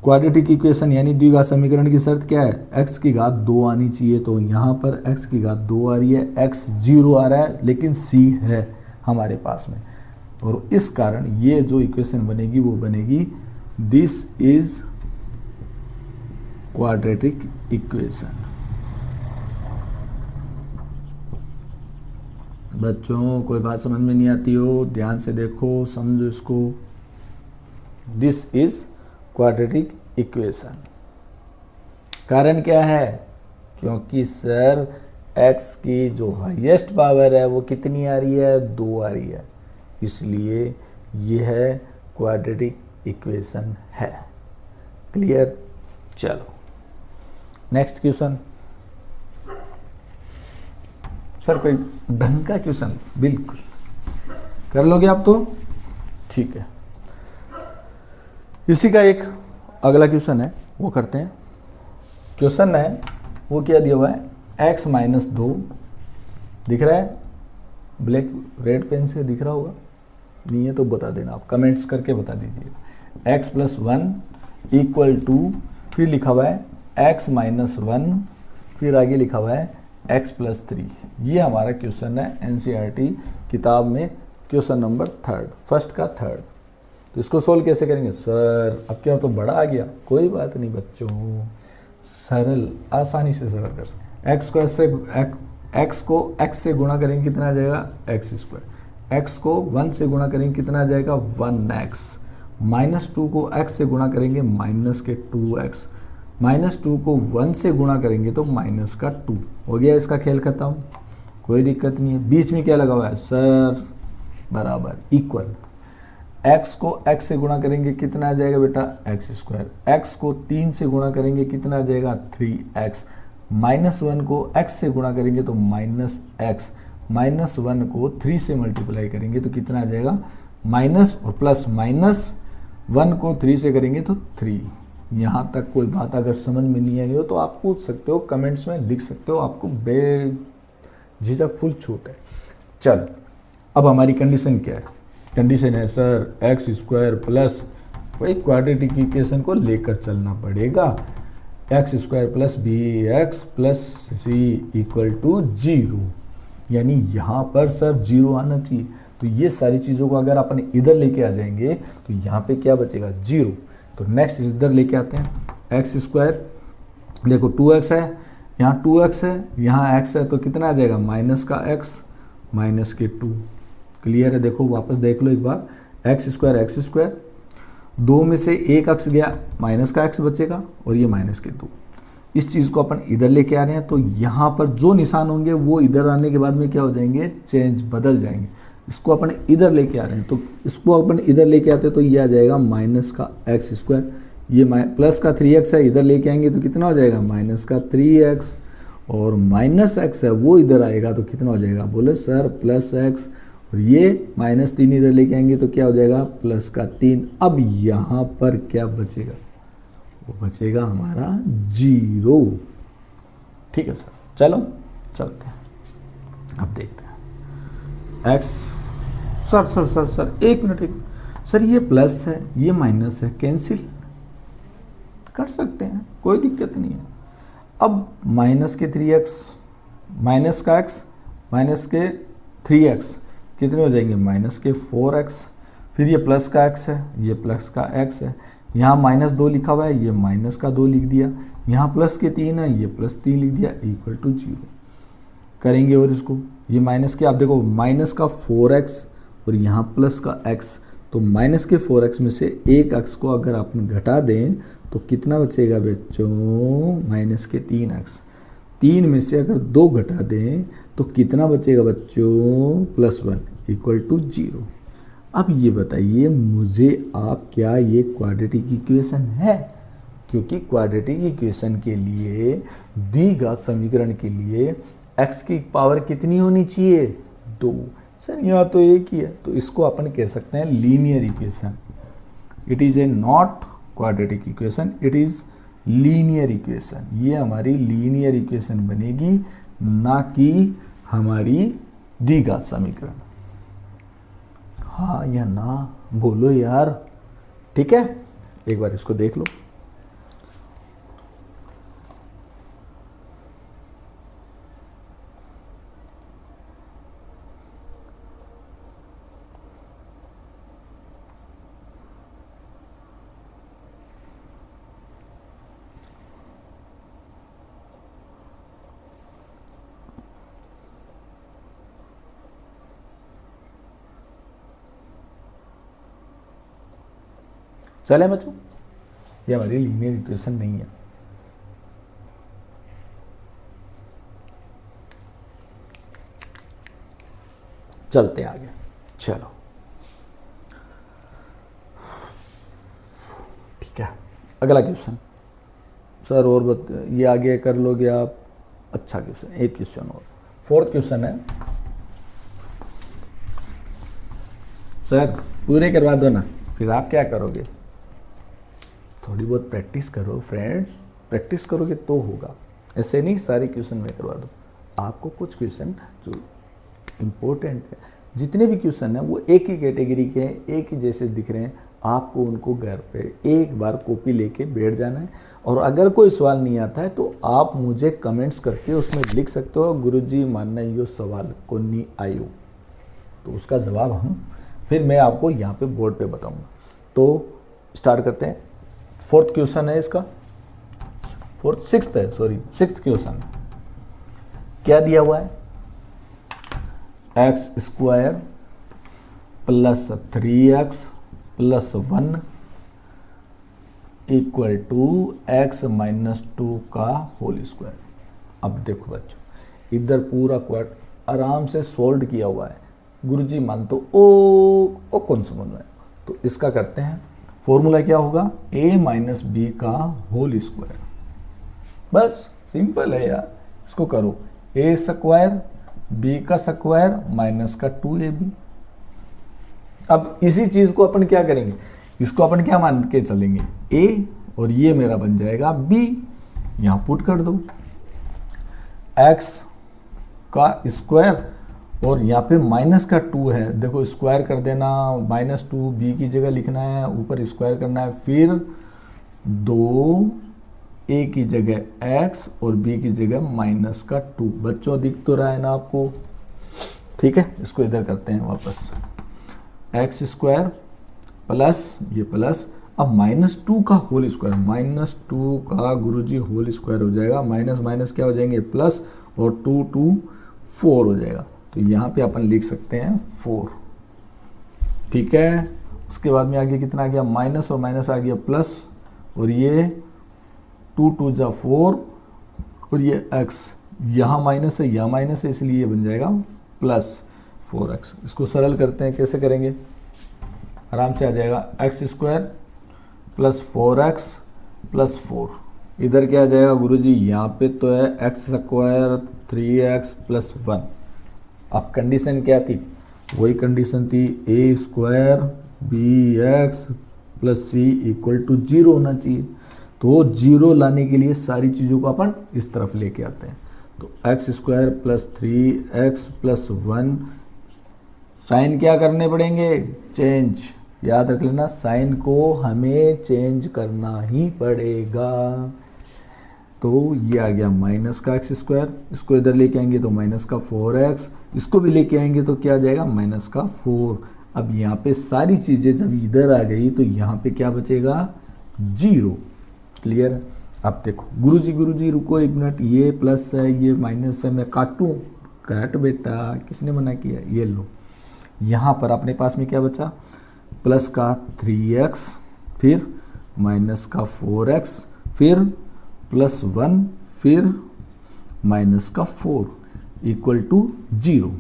क्वाड्रेटिक इक्वेशन यानी द्विघात समीकरण की शर्त क्या है, x की घात 2 आनी चाहिए, तो यहाँ पर x की घात 2 आ रही है, x 0 आ रहा है, लेकिन c है हमारे पास में, और इस कारण ये जो इक्वेशन बनेगी वो बनेगी दिस इज क्वाड्रेटिक इक्वेशन। बच्चों कोई बात समझ में नहीं आती हो, ध्यान से देखो, समझो इसको। This is quadratic equation. कारण क्या है, क्योंकि सर x की जो हाईएस्ट पावर है वो कितनी आ रही है 2 आ रही है, इसलिए ये है क्वाड्रेटिक इक्वेशन है। क्लियर, चलो नेक्स्ट क्वेश्चन। सर कोई ढंग का क्वेश्चन, बिल्कुल कर लोगे आप तो ठीक है। इसी का एक अगला क्वेश्चन है वो करते हैं। क्वेश्चन है वो क्या दिया हुआ है, x माइनस 2 दिख रहा है, ब्लैक रेड पेन से दिख रहा होगा, नहीं है तो बता देना, आप कमेंट्स करके बता दीजिए। x प्लस 1 इक्वल टू, फिर लिखा हुआ है x माइनस 1, फिर आगे लिखा हुआ है x प्लस 3। ये हमारा क्वेश्चन है NCERT किताब में, क्वेश्चन नंबर 3, फर्स्ट का 3। तो इसको सोल्व कैसे करेंगे सर, अब क्या तो बड़ा आ गया, कोई बात नहीं बच्चों, सरल आसानी से सरल कर सकते। एक्स को x से गुणा करेंगे कितना आ जाएगा एक्स स्क्वायर, x को 1 से गुणा करेंगे कितना आ जाएगा 1x, माइनस 2 को x से गुणा करेंगे माइनस के 2x, माइनस 2 को 1 से गुणा करेंगे तो माइनस का 2 हो गया, इसका खेल खत्म, कोई दिक्कत नहीं है। बीच में क्या लगा हुआ है सर, बराबर इक्वल, x को x से गुणा करेंगे कितना आ जाएगा बेटा एक्स स्क्वायर, x को 3 से गुणा करेंगे कितना आ जाएगा 3x, माइनस 1 को x से गुणा करेंगे तो माइनस x, माइनस 1 को 3 से मल्टीप्लाई करेंगे तो कितना आ जाएगा माइनस, और प्लस माइनस 1 को 3 से करेंगे तो 3। यहाँ तक कोई बात अगर समझ में नहीं आई हो तो आप पूछ सकते हो, कमेंट्स में लिख सकते हो, आपको बेझिझक फुल छूट है। चल अब हमारी कंडीशन क्या है, कंडीशन है सर एक्स स्क्वायर प्लस, वही क्वाड्रेटिक इक्वेशन को लेकर चलना पड़ेगा। X square plus b x plus c equal to 0, यानी यहाँ पर सर 0 आना चाहिए। तो ये सारी चीज़ों को अगर अपन इधर लेके आ जाएंगे तो यहाँ पे क्या बचेगा 0। तो नेक्स्ट इधर लेके आते हैं एक्स स्क्वायर, देखो 2x है, यहाँ 2x है, यहाँ x है, तो कितना आ जाएगा माइनस का x माइनस के 2। क्लियर है? देखो वापस देख लो एक बार, एक्स स्क्वायर, दो में से एक x गया, माइनस का x बचेगा और ये माइनस के 2। इस चीज़ को अपन इधर लेके आ रहे हैं, तो यहाँ पर जो निशान होंगे वो इधर आने के बाद में क्या हो जाएंगे, चेंज, बदल जाएंगे। इसको अपन इधर लेके आ रहे हैं, तो इसको अपन इधर लेके आते हैं तो ये आ जाएगा माइनस का एक्स स्क्वायर, ये प्लस का 3x है, इधर लेके आएंगे तो कितना हो जाएगा माइनस का 3x, और माइनस x है वो इधर आएगा तो कितना हो जाएगा, बोले सर प्लस x, और ये -3 इधर लेके आएंगे तो क्या हो जाएगा प्लस का 3। अब यहाँ पर क्या बचेगा, वो बचेगा हमारा 0। ठीक है सर, चलो चलते हैं, अब देखते हैं x। सर एक मिनट, सर ये प्लस है ये माइनस है, कैंसिल कर सकते हैं, कोई दिक्कत नहीं है। अब माइनस के 3x, माइनस का x माइनस के 3x कितने हो जाएंगे, माइनस के 4x, फिर ये प्लस का x है, ये प्लस का x है, यहाँ -2 लिखा हुआ है, ये माइनस का 2 लिख दिया, यहाँ प्लस के 3 है, ये प्लस 3 लिख दिया, इक्वल टू 0 करेंगे। और इसको ये माइनस के, आप देखो माइनस का 4x और यहाँ प्लस का x, तो माइनस के 4x में से एक x को अगर आप घटा दें तो कितना बचेगा बच्चों, माइनस के 3x। 3 में से अगर 2 घटा दें तो कितना बचेगा बच्चों, +1 इक्वल टू 0। अब ये बताइए मुझे आप, क्या ये क्वाड्रेटिक इक्वेशन है? क्योंकि क्वाड्रेटिक इक्वेशन के लिए, द्विघात समीकरण के लिए x की पावर कितनी होनी चाहिए, 2। सर यहाँ तो एक ही है, तो इसको अपन कह सकते हैं linear equation. It is a not quadratic equation, it is linear equation. ये हमारी लीनियर इक्वेशन बनेगी, ना कि हमारी द्विघात समीकरण। हाँ या ना बोलो यार, ठीक है, एक बार इसको देख लो। चले बच्चों, ये हमारी लीनियर इक्वेशन नहीं है। चलते हैं आगे, चलो ठीक है। अगला क्वेश्चन सर, और ये आगे कर लोगे आप? अच्छा क्वेश्चन, एक क्वेश्चन और, 4th क्वेश्चन है सर, पूरे करवा दो ना, फिर आप क्या करोगे, थोड़ी बहुत प्रैक्टिस करो फ्रेंड्स, प्रैक्टिस करोगे तो होगा, ऐसे नहीं सारे क्वेश्चन में करवा दो। आपको कुछ क्वेश्चन जो इम्पोर्टेंट है, जितने भी क्वेश्चन हैं वो एक ही कैटेगरी के हैं, एक ही जैसे दिख रहे हैं, आपको उनको घर पे एक बार कॉपी लेके बैठ जाना है। और अगर कोई सवाल नहीं आता है तो आप मुझे कमेंट्स करके उसमें लिख सकते हो, गुरुजी मानना यो सवाल को नहीं आयो, तो उसका जवाब हम फिर मैं आपको यहाँ पे बोर्ड पे बताऊँगा। तो स्टार्ट करते हैं। 4th क्वेश्चन है इसका, 6th क्वेश्चन क्या दिया हुआ है, x square plus 3x plus 1 equal to x minus 2 का होल स्क्वायर। अब देखो बच्चों, इधर पूरा क्वाड आराम से सोल्व किया हुआ है, गुरुजी मान तो ओ कौन सा बन रहा है, तो इसका करते हैं। फॉर्मूला क्या होगा, a माइनस बी का होल स्क्वायर। बस सिंपल है यार, इसको करो, a स्क्वायर b का स्क्वायर माइनस का 2ab। अब इसी चीज को अपन क्या करेंगे, इसको अपन क्या मान के चलेंगे, a, और ये मेरा बन जाएगा b, यहां पुट कर दो, x का स्क्वायर, और यहाँ पे माइनस का 2 है, देखो स्क्वायर कर देना, -2 b की जगह लिखना है, ऊपर स्क्वायर करना है, फिर 2 ए की जगह एक्स और बी की जगह माइनस का 2। बच्चों दिख तो रहा है ना आपको? ठीक है, इसको इधर करते हैं वापस, एक्स स्क्वायर प्लस ये प्लस, अब -2 का होल स्क्वायर, -2 का गुरुजी होल स्क्वायर हो जाएगा, माइनस माइनस क्या हो जाएंगे प्लस, और 2 2 4 हो जाएगा। तो यहाँ पे अपन लिख सकते हैं 4। ठीक है, उसके बाद में आगे कितना आ गया, माइनस और माइनस आ गया प्लस, और ये 2 2 जा 4, और ये x यहाँ माइनस है यहाँ माइनस है, इसलिए ये बन जाएगा प्लस 4x। इसको सरल करते हैं, कैसे करेंगे, आराम से आ जाएगा, x square plus 4x plus 4, इधर क्या आ जाएगा गुरुजी, यहाँ पे तो है एक्स स्क्वायर 3x प्लस 1। अब कंडीशन क्या थी, वही कंडीशन थी a square b x plus c equal to 0 होना चाहिए। तो 0 लाने के लिए सारी चीज़ों को अपन इस तरफ लेके आते हैं। तो x square plus 3x plus 1, sign क्या करने पड़ेंगे, चेंज, याद रख लेना, साइन को हमें चेंज करना ही पड़ेगा। तो ये आ गया माइनस का एक्स स्क्वायर, इसको इधर लेके आएंगे तो माइनस का 4x, इसको भी लेके आएंगे तो क्या आ जाएगा माइनस का 4। अब यहाँ पे सारी चीज़ें जब इधर आ गई तो यहाँ पे क्या बचेगा, 0। क्लियर? अब देखो गुरुजी रुको एक मिनट, ये प्लस है ये माइनस है, मैं काटूँ? काट बेटा, किसने मना किया? ये लो, यहाँ पर अपने पास में क्या बचा, प्लस का 3x, फिर माइनस का 4x, फिर प्लस 1, फिर माइनस का 4 इक्वल टू 0।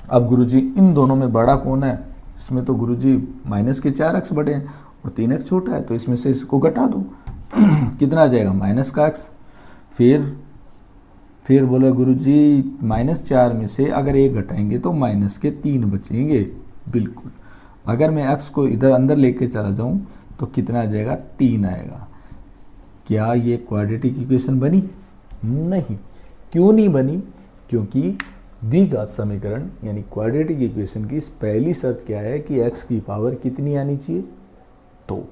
अब गुरुजी इन दोनों में बड़ा कौन है, इसमें तो गुरुजी माइनस के 4x बड़े हैं और 3x छोटा है, तो इसमें से इसको घटा दो कितना आ जाएगा, माइनस का x। फिर बोले गुरुजी -4 में से अगर 1 घटाएंगे तो माइनस के 3 बचेंगे। बिल्कुल, अगर मैं x को इधर अंदर लेके चला जाऊं तो कितना आ जाएगा, 3 आएगा। क्या ये क्वाड्रेटिक इक्वेशन बनी? नहीं। क्यों नहीं बनी? क्योंकि द्विघात समीकरण यानी क्वाड्रेटिक इक्वेशन की पहली शर्त क्या है कि x की पावर कितनी आनी चाहिए, तो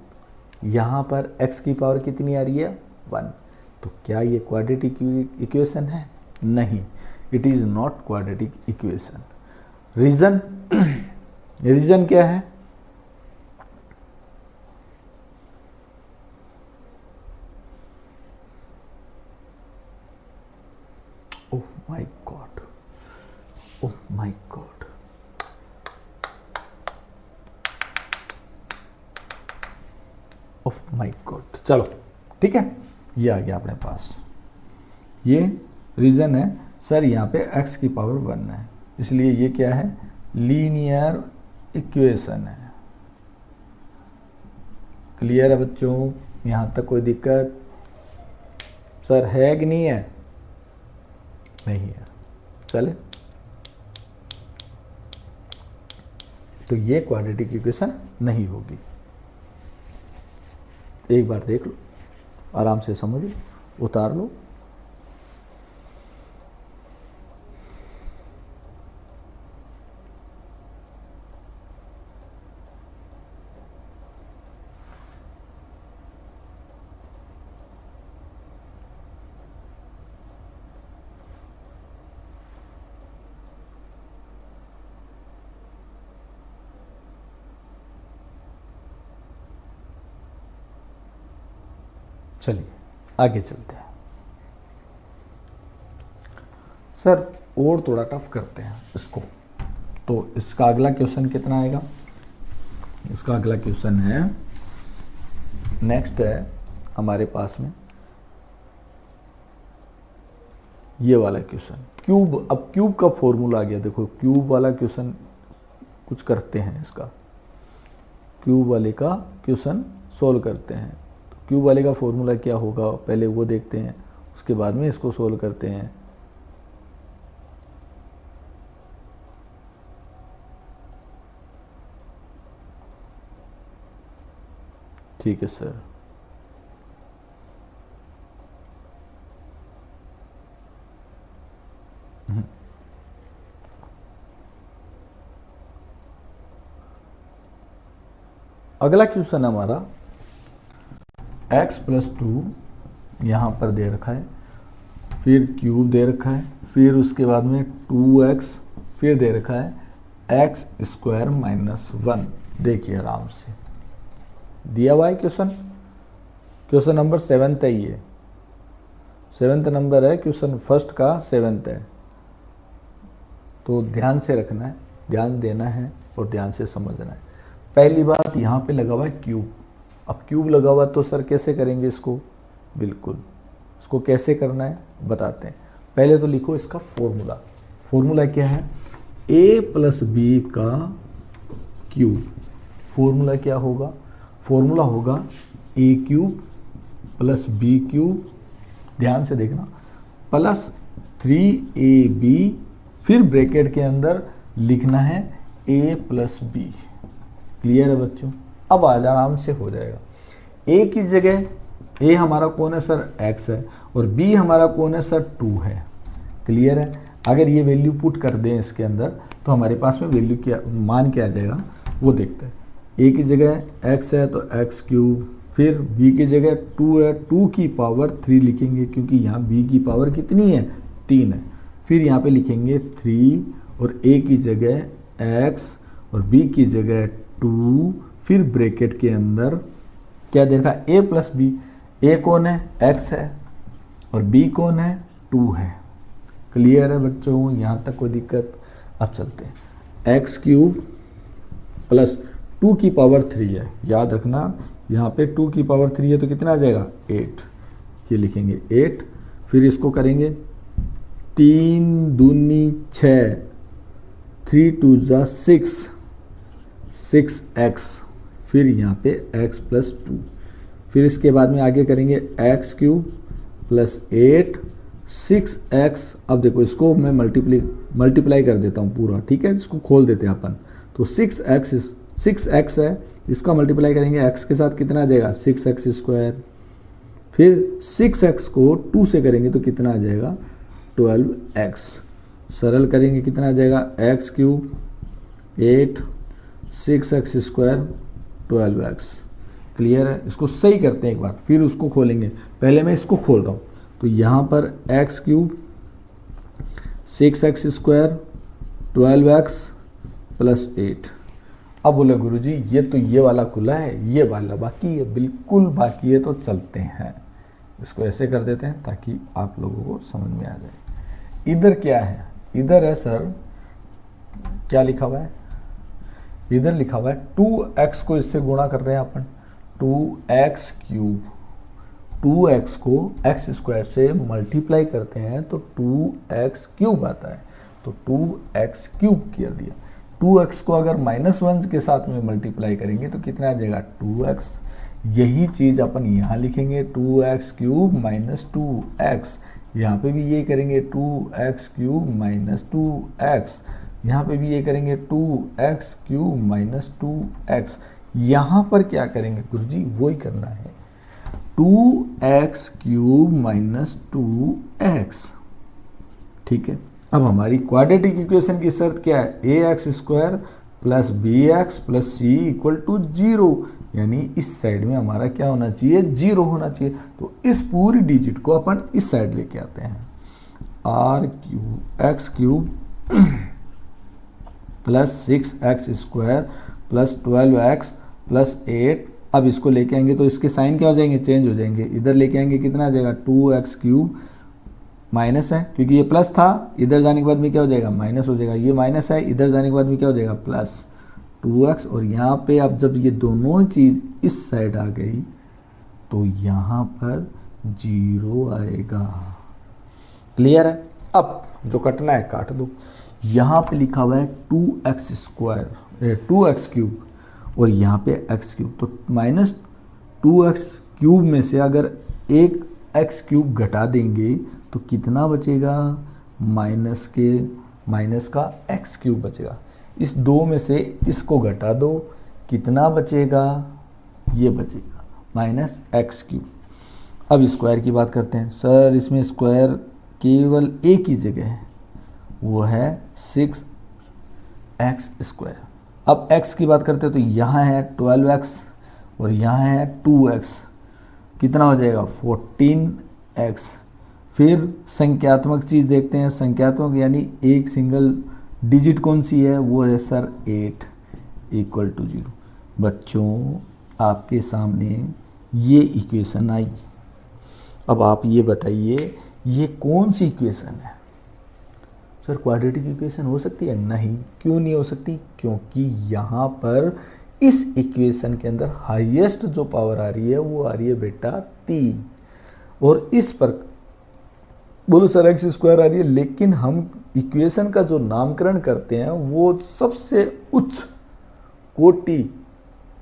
यहाँ पर x की पावर कितनी आ रही है, 1। तो क्या ये क्वाड्रेटिक इक्वेशन है? नहीं, it is not quadratic equation. Reason reason क्या है, oh my God, oh my God, oh my God. चलो ठीक है, ये आ गया अपने पास। ये रीज़न है सर, यहाँ पे x की पावर 1 है, इसलिए ये क्या है, लीनियर इक्वेशन है। क्लियर है बच्चों? यहाँ तक कोई दिक्कत सर है कि नहीं है? नहीं है। चले, तो ये क्वाड्रेटिक इक्वेशन नहीं होगी। एक बार देख लो, आराम से समझ लो, उतार लो। चलिए आगे चलते हैं। सर और थोड़ा टफ करते हैं इसको। तो इसका अगला क्वेश्चन कितना आएगा, इसका अगला क्वेश्चन है, नेक्स्ट है हमारे पास में ये वाला क्वेश्चन, क्यूब। अब क्यूब का फॉर्मूला आ गया, देखो क्यूब वाला क्वेश्चन कुछ करते हैं, इसका क्यूब वाले का क्वेश्चन सोल्व करते हैं। तो क्यूब वाले का फॉर्मूला क्या होगा पहले वो देखते हैं, उसके बाद में इसको सोल्व करते हैं। ठीक है सर। अगला क्वेश्चन हमारा x + 2 यहाँ पर दे रखा है, फिर क्यूब दे रखा है, फिर उसके बाद में 2x, फिर दे रखा है x स्क्वायर माइनस 1। देखिए आराम से दिया हुआ है क्वेश्चन नंबर 7 है, ये 7th नंबर है, क्वेश्चन फर्स्ट का 7th है। तो ध्यान से रखना है, ध्यान देना है और ध्यान से समझना है। पहली बात यहाँ पे लगा हुआ है क्यूब। अब क्यूब लगा हुआ तो सर कैसे करेंगे इसको? बिल्कुल, इसको कैसे करना है बताते हैं। पहले तो लिखो इसका फॉर्मूला क्या है? a प्लस बी का क्यूब। फॉर्मूला क्या होगा? फॉर्मूला होगा a cube plus b cube, ध्यान से देखना, प्लस 3ab, फिर ब्रैकेट के अंदर लिखना है a प्लस बी। क्लियर है बच्चों? अब आज आराम से हो जाएगा। a की जगह a हमारा कौन है सर? x है, और b हमारा कौन है सर? 2 है। क्लियर है? अगर ये वैल्यू पुट कर दें इसके अंदर तो हमारे पास में वैल्यू क्या, मान क्या आ जाएगा वो देखते हैं। a की जगह x है तो x क्यूब, फिर b की जगह 2 है, 2 की पावर 3 लिखेंगे क्योंकि यहाँ b की पावर कितनी है? 3 है। फिर यहाँ पे लिखेंगे 3 और a की जगह x और b की जगह 2, फिर ब्रैकेट के अंदर क्या देखा? a plus B. a कौन है? x है, और b कौन है? 2 है। क्लियर है बच्चों? यहाँ तक कोई दिक्कत? अब चलते हैं। x क्यूब प्लस 2 की पावर 3 है, याद रखना यहाँ पे 2 की पावर 3 है तो कितना आ जाएगा? 8। ये लिखेंगे 8, फिर इसको करेंगे 3 दूनी 6, 3 2 जा 6, 6x, फिर यहाँ पे x प्लस 2, फिर इसके बाद में आगे करेंगे x क्यूब प्लस 8, 6x। अब देखो इसको मैं मल्टीप्लाई कर देता हूँ पूरा, ठीक है? इसको खोल देते हैं अपन। तो 6x है, इसका मल्टीप्लाई करेंगे x के साथ, कितना आ जाएगा? 6x square. फिर 6x को 2 से करेंगे तो कितना आ जाएगा? 12x। सरल करेंगे कितना आ जाएगा? x cube 8, 6x square 12x। Clear है? इसको सही करते हैं एक बार, फिर उसको खोलेंगे। पहले मैं इसको खोल रहा हूँ, तो यहाँ पर x cube 6x square 12x plus 8। अब बोले गुरुजी ये वाला खुला है, ये वाला बाकी है। बिल्कुल बाकी है, तो चलते हैं इसको ऐसे कर देते हैं ताकि आप लोगों को समझ में आ जाए। इधर क्या है? इधर है सर, क्या लिखा हुआ है? इधर लिखा हुआ है 2x को इससे गुणा कर रहे हैं अपन, 2x क्यूब। 2x को x स्क्वायर से मल्टीप्लाई करते हैं तो 2x क्यूब आता है, तो 2x क्यूब कर दिया। 2x को अगर -1 के साथ में मल्टीप्लाई करेंगे तो कितना आ जाएगा? 2x। यही चीज़ अपन यहाँ लिखेंगे 2x क्यूब माइनस 2x। यहाँ पे भी ये करेंगे 2x क्यूब माइनस 2x। यहाँ पे भी ये करेंगे 2x क्यूब माइनस 2x। यहाँ पर क्या करेंगे गुरुजी? वही करना है, 2x क्यूब माइनस 2x। ठीक है? अब हमारी क्वाड्रेटिक इक्वेशन की शर्त क्या है? ax square plus bx plus c equal to 0, यानी इस साइड में हमारा क्या होना चाहिए? 0 होना चाहिए। तो इस पूरी डिजिट को अपन इस साइड लेके आते हैं, r cube x cube plus 6x square plus 12x plus 8। अब इसको लेके आएंगे तो इसके साइन क्या हो जाएंगे? चेंज हो जाएंगे। इधर लेके आएंगे कितना आ जाएगा? 2x क्यूब, माइनस है क्योंकि ये प्लस था, इधर जाने के बाद में क्या हो जाएगा? माइनस हो जाएगा। ये माइनस है, इधर जाने के बाद में क्या हो जाएगा? Plus 2x। और यहाँ पे अब जब ये दोनों चीज़ इस साइड आ गई तो यहाँ पर 0 आएगा। क्लियर है? अब जो कटना है काट दो। यहाँ पे लिखा हुआ है 2x स्क्वायर 2x क्यूब और यहाँ पे x क्यूब, तो माइनस 2x क्यूब में से अगर एक x क्यूब घटा देंगे तो कितना बचेगा? माइनस का x क्यूब बचेगा। इस 2 में से इसको घटा दो, कितना बचेगा? ये बचेगा माइनस x क्यूब। अब स्क्वायर की बात करते हैं। सर इसमें स्क्वायर केवल एक ही जगह है, वो है 6x स्क्वायर। अब x की बात करते हैं तो यहाँ है 12x और यहाँ है 2x, कितना हो जाएगा? एक्स। फिर संख्यात्मक चीज़ देखते हैं, संख्यात्मक यानी एक सिंगल डिजिट कौन सी है, वो है सर 8 इक्वल टू 0। बच्चों आपके सामने ये इक्वेशन आई। अब आप ये बताइए ये कौन सी इक्वेशन है? सर क्वाड्रेटिक इक्वेशन हो सकती है? नहीं। क्यों नहीं हो सकती? क्योंकि यहाँ पर इस इक्वेशन के अंदर हाईएस्ट जो पावर आ रही है वो आ रही है बेटा 3, और इस पर बोलो सर एक्स स्क्वायर आ रही है, लेकिन हम इक्वेशन का जो नामकरण करते हैं वो सबसे उच्च कोटि,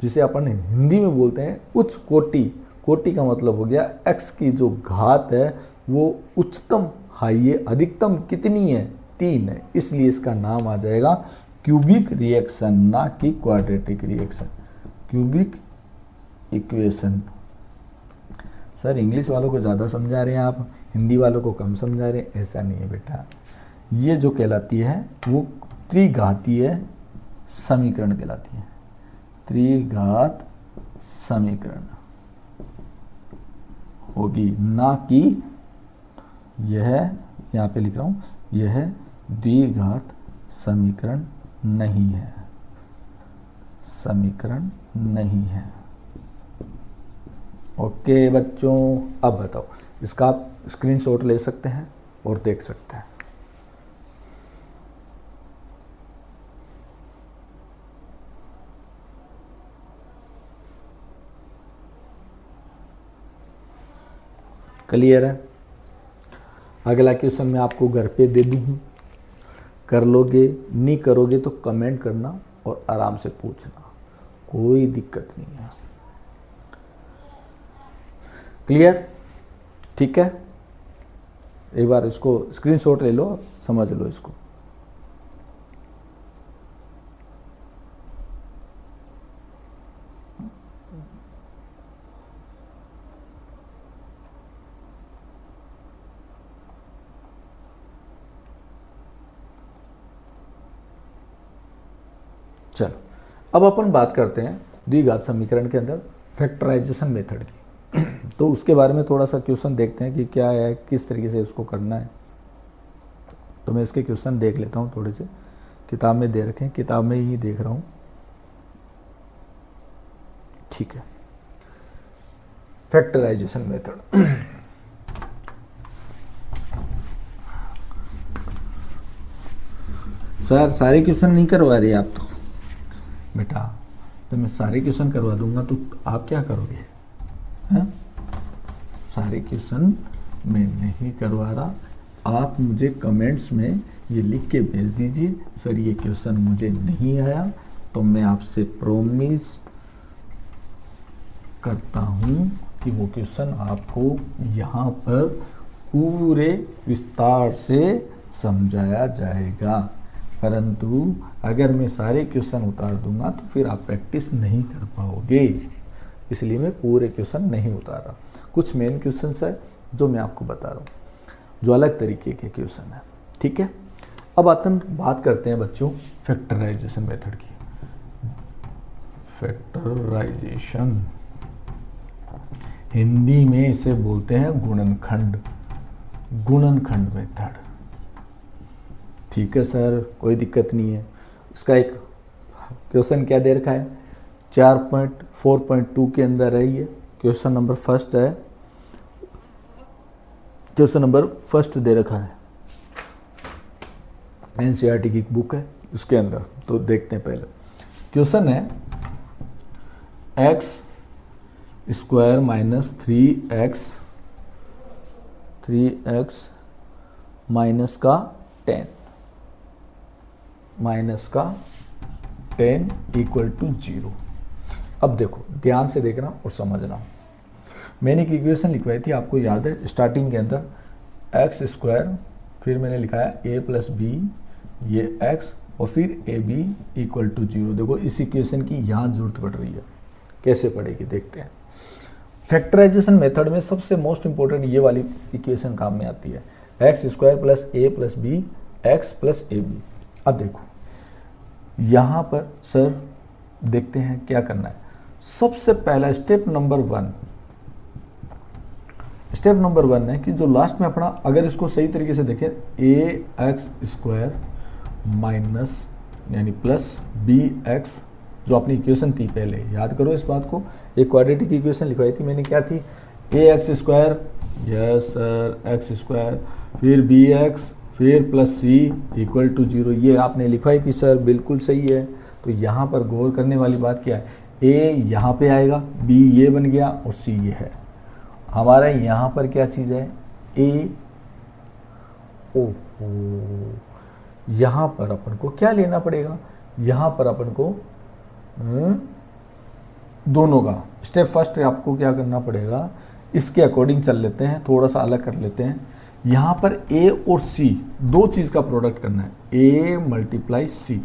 जिसे अपन हिंदी में बोलते हैं उच्च कोटि, कोटि का मतलब हो गया एक्स की जो घात है वो उच्चतम हाई है, अधिकतम कितनी है, 3 है, इसलिए इसका नाम आ जाएगा क्यूबिक रिएक्शन, ना कि quadratic reaction. Cubic equation. Sir English वालों को ज़्यादा समझा रहे हैं आप, हिंदी वालों को कम समझा रहे हैं, ऐसा नहीं है बेटा। ये जो कहलाती है वो त्रिघातीय समीकरण कहलाती है, त्रिघात समीकरण होगी, ना कि यह यहाँ पे लिख रहा हूँ, यह द्विघात समीकरण नहीं है, समीकरण नहीं है। ओके बच्चों, अब बताओ, इसका आप स्क्रीनशॉट ले सकते हैं और देख सकते हैं। क्लियर है? अगला क्वेश्चन मैं आपको घर पे दे दूँ, कर लोगे, नहीं करोगे तो कमेंट करना और आराम से पूछना, कोई दिक्कत नहीं है। क्लियर? ठीक है, एक बार इसको स्क्रीनशॉट ले लो, समझ लो इसको। चलो अब अपन बात करते हैं द्विघात समीकरण के अंदर फैक्टराइजेशन मेथड की। तो उसके बारे में थोड़ा सा क्वेश्चन देखते हैं कि क्या है, किस तरीके से उसको करना है। तो मैं इसके क्वेश्चन देख लेता हूँ, थोड़े से किताब में दे रखे हैं, किताब में ही देख रहा हूँ। ठीक है, फैक्टराइजेशन मेथड। सर सारे क्वेश्चन नहीं करवा रहे आप तो बेटा, तो मैं सारे क्वेश्चन करवा दूंगा तो आप क्या करोगे? हैं? सारे क्वेश्चन मैं नहीं करवा रहा, आप मुझे कमेंट्स में ये लिख के भेज दीजिए, सर ये क्वेश्चन मुझे नहीं आया, तो मैं आपसे प्रॉमिस करता हूँ कि वो क्वेश्चन आपको यहाँ पर पूरे विस्तार से समझाया जाएगा। परंतु अगर मैं सारे क्वेश्चन उतार दूंगा तो फिर आप प्रैक्टिस नहीं कर पाओगे, इसलिए मैं पूरे क्वेश्चन नहीं उतार रहा। कुछ मेन क्वेश्चन है जो मैं आपको बता रहा हूँ, जो अलग तरीके के क्वेश्चन है। ठीक है, अब बात करते हैं बच्चों फैक्टराइजेशन मेथड की। फैक्टराइजेशन हिंदी में इसे बोलते हैं गुणनखंड, गुणनखंड मेथड। ठीक है सर, कोई दिक्कत नहीं है। इसका एक क्वेश्चन क्या दे रखा है, 4.4.2 के अंदर है ये, क्वेश्चन नंबर फर्स्ट है, क्वेश्चन नंबर फर्स्ट दे रखा है, एनसीईआरटी की बुक है उसके अंदर। तो देखते हैं, पहले क्वेश्चन है x square minus 3x minus का 10 इक्वल टू 0। अब देखो ध्यान से देखना और समझना। मैंने एक इक्वेशन लिखवाई थी, आपको याद है, स्टार्टिंग के अंदर एक्स स्क्वायर, फिर मैंने लिखाया a प्लस बी, ये x, और फिर ए बी इक्वल टू 0। देखो इस इक्वेशन की यहाँ जरूरत पड़ रही है, कैसे पड़ेगी देखते हैं। फैक्टराइजेशन मेथड में सबसे मोस्ट इंपॉर्टेंट ये वाली इक्वेशन काम में आती है, x square plus a plus b x plus a b. अब देखो यहाँ पर सर देखते हैं क्या करना है। सबसे पहला स्टेप नंबर 1, स्टेप नंबर 1 है कि जो लास्ट में अपना, अगर इसको सही तरीके से देखें, ए एक्स स्क्वायर माइनस यानी प्लस बी एक्स, जो अपनी इक्वेशन थी पहले, याद करो इस बात को, एक क्वाड्रेटिक इक्वेशन लिखवाई थी मैंने, क्या थी, a x square, yes sir, x square, फिर बी एक्स, फिर प्लस सी इक्वल टू 0, ये आपने लिखवाई थी सर, बिल्कुल सही है। तो यहाँ पर गौर करने वाली बात क्या है, ए यहाँ पे आएगा, बी ये बन गया और सी ये है। हमारा यहाँ पर क्या चीज़ है, ए, ओ यहाँ पर अपन को क्या लेना पड़ेगा, यहाँ पर अपन को दोनों का स्टेप फर्स्ट आपको क्या करना पड़ेगा, इसके अकॉर्डिंग चल लेते हैं, थोड़ा सा अलग कर लेते हैं। यहाँ पर ए और सी दो चीज़ का प्रोडक्ट करना है, ए मल्टीप्लाई सी,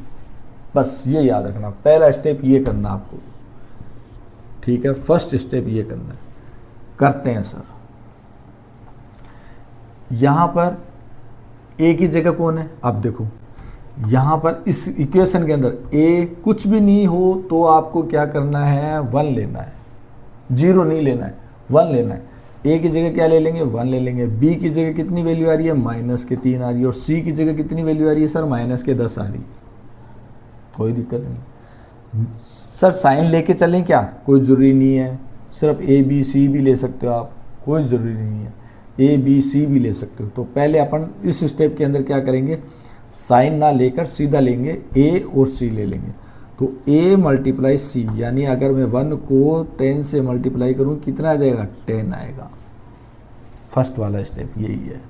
बस ये याद रखना, पहला स्टेप ये करना आपको, ठीक है, फर्स्ट स्टेप ये करना है। करते हैं सर, यहाँ पर ए की जगह कौन है, आप देखो यहाँ पर इस इक्वेशन के अंदर ए कुछ भी नहीं हो तो आपको क्या करना है, 1 लेना है, 0 नहीं लेना है, 1 लेना है। ए की जगह क्या ले लेंगे, 1 ले लेंगे। बी की जगह कितनी वैल्यू आ रही है, -3 आ रही है, और सी की जगह कितनी वैल्यू आ रही है सर, -10 आ रही है, कोई दिक्कत नहीं। सर साइन लेके चलें क्या, कोई ज़रूरी नहीं है, सिर्फ ए बी सी भी ले सकते हो आप, कोई ज़रूरी नहीं है, ए बी सी भी ले सकते हो। तो पहले अपन इस स्टेप के अंदर क्या करेंगे, साइन ना लेकर सीधा लेंगे, ए और सी ले लेंगे। तो ए मल्टीप्लाई सी, यानी अगर मैं 1 को 10 से मल्टीप्लाई करूं कितना आ जाएगा, 10 आएगा। फर्स्ट वाला स्टेप यही है।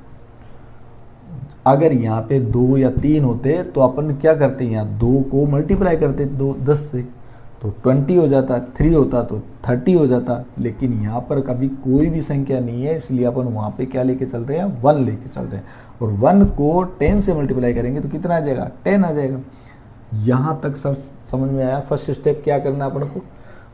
अगर यहाँ पे 2 या 3 होते तो अपन क्या करते हैं, यहाँ 2 को मल्टीप्लाई करते 10 से, तो 20 हो जाता, 3 होता तो 30 हो जाता, लेकिन यहाँ पर कभी कोई भी संख्या नहीं है, इसलिए अपन वहाँ पे क्या लेके चल रहे हैं, 1 लेके चल रहे हैं। और 1 को 10 से मल्टीप्लाई करेंगे तो कितना आ जाएगा, 10 आ जाएगा। यहाँ तक सर समझ में आया। फर्स्ट स्टेप क्या करना है अपन को,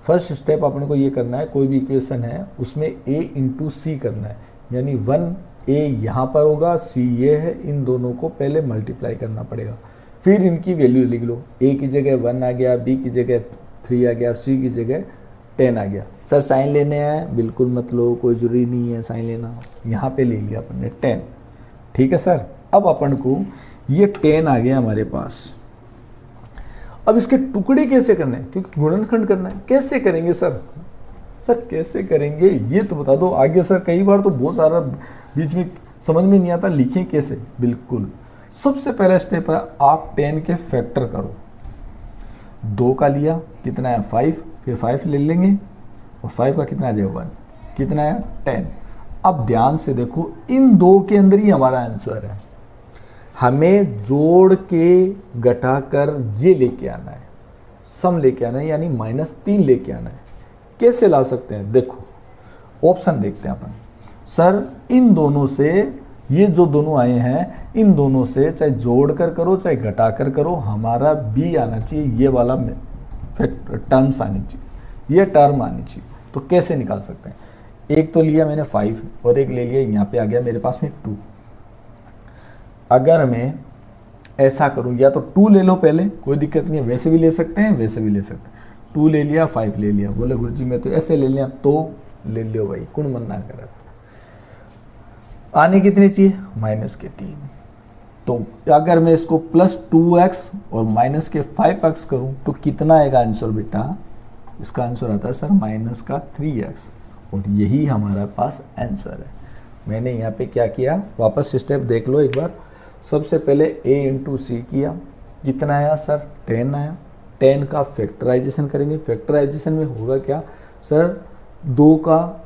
फर्स्ट स्टेप अपन को ये करना है, कोई भी इक्वेशन है उसमें a इंटू सी करना है, यानी 1a यहाँ पर होगा, c ये है, इन दोनों को पहले मल्टीप्लाई करना पड़ेगा, फिर इनकी वैल्यू लिख लो, a की जगह 1 आ गया, b की जगह 3 आ गया, c की जगह 10 आ गया। सर साइन लेने हैं, बिल्कुल मत लो, कोई जरूरी नहीं है साइन लेना, यहाँ पे ले लिया अपन ने 10, ठीक है सर। अब अपन को ये 10 आ गया हमारे पास। अब इसके टुकड़े कैसे करने हैं, क्योंकि गुणनखंड करना है, कैसे करेंगे सर, सर कैसे करेंगे ये तो बता दो आगे सर, कई बार तो बहुत सारा बीच में समझ में नहीं आता, लिखें कैसे। बिल्कुल सबसे पहला स्टेप है, आप 10 के फैक्टर करो, 2 का लिया कितना है 5, फिर 5 ले लेंगे और 5 का कितना आ जाएगा 1, कितना है 10। अब ध्यान से देखो, इन 2 के अंदर ही हमारा आंसर है, हमें जोड़ के घटाकर ये लेके आना है, सम लेके आना है, यानी -3 लेके आना है। कैसे ला सकते हैं, देखो ऑप्शन देखते हैं अपन। सर इन दोनों से, ये जो दोनों आए हैं इन दोनों से चाहे जोड़ कर करो चाहे घटाकर करो, हमारा बी आना चाहिए, ये वाला टर्म्स आनी चाहिए, ये टर्म आनी चाहिए। तो कैसे निकाल सकते हैं, एक तो लिया मैंने 5 और एक ले लिया, यहाँ पे आ गया मेरे पास में 2। अगर मैं ऐसा करूं, या तो 2 ले लो पहले, कोई दिक्कत नहीं है, वैसे भी ले सकते हैं वैसे भी ले सकते हैं। 2 ले लिया, 5 ले लिया, बोले गुरुजी मैं तो ऐसे ले लिया, तो ले लियो भाई, कौन मना कर। आने कितनी चाहिए, -3। तो अगर मैं इसको +2x और -5x करूं तो कितना आएगा आंसर बेटा, इसका आंसर आता है सर -3x, और यही हमारा पास आंसर है। मैंने यहाँ पे क्या किया, वापस स्टेप देख लो एक बार। सबसे पहले a इंटू सी किया, कितना आया सर 10 आया, 10 का फैक्टराइजेशन करेंगे। फैक्टराइजेशन में होगा क्या सर, 2 का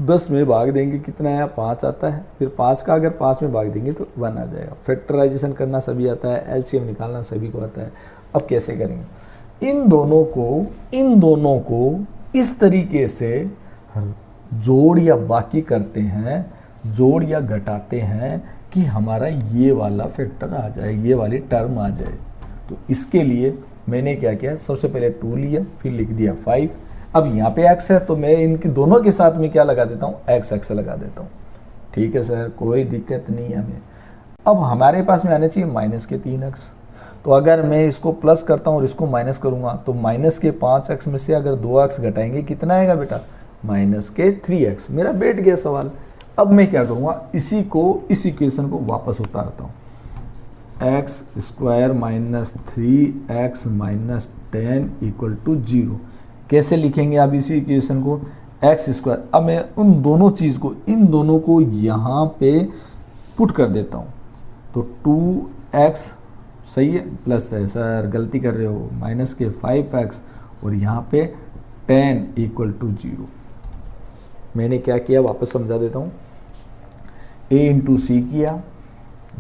10 में भाग देंगे, कितना आया 5 आता है, फिर 5 का अगर 5 में भाग देंगे तो 1 आ जाएगा। फैक्टराइजेशन करना सभी आता है, एलसीएम निकालना सभी को आता है। अब कैसे करेंगे, इन दोनों को इस तरीके से जोड़ या बाकी करते हैं, जोड़ या घटाते हैं कि हमारा ये वाला फैक्टर आ जाए, ये वाली टर्म आ जाए। तो इसके लिए मैंने क्या किया, सबसे पहले 2 लिया, फिर लिख दिया 5। अब यहाँ पे x है तो मैं इनके दोनों के साथ में क्या लगा देता हूँ, x लगा देता हूँ। ठीक है सर, कोई दिक्कत नहीं है हमें। अब हमारे पास में आने चाहिए -3x। तो अगर मैं इसको प्लस करता हूँ और इसको माइनस करूँगा तो -5x में से अगर 2x घटाएंगे कितना आएगा बेटा, -3x। मेरा बैठ गया सवाल। अब मैं क्या करूँगा, इसी को, इस इक्वेशन को वापस उतारता हूँ। X square minus 3x minus 10 equal to 0। कैसे लिखेंगे आप इसी इक्वेशन को, एक्स स्क्वायर। अब मैं उन दोनों चीज़ को, इन दोनों को यहाँ पे पुट कर देता हूँ, तो 2x सही है, प्लस है सर गलती कर रहे हो, माइनस के 5x और यहाँ पे 10 इक्वल टू 0। मैंने क्या किया वापस समझा देता हूँ, a इंटू सी किया,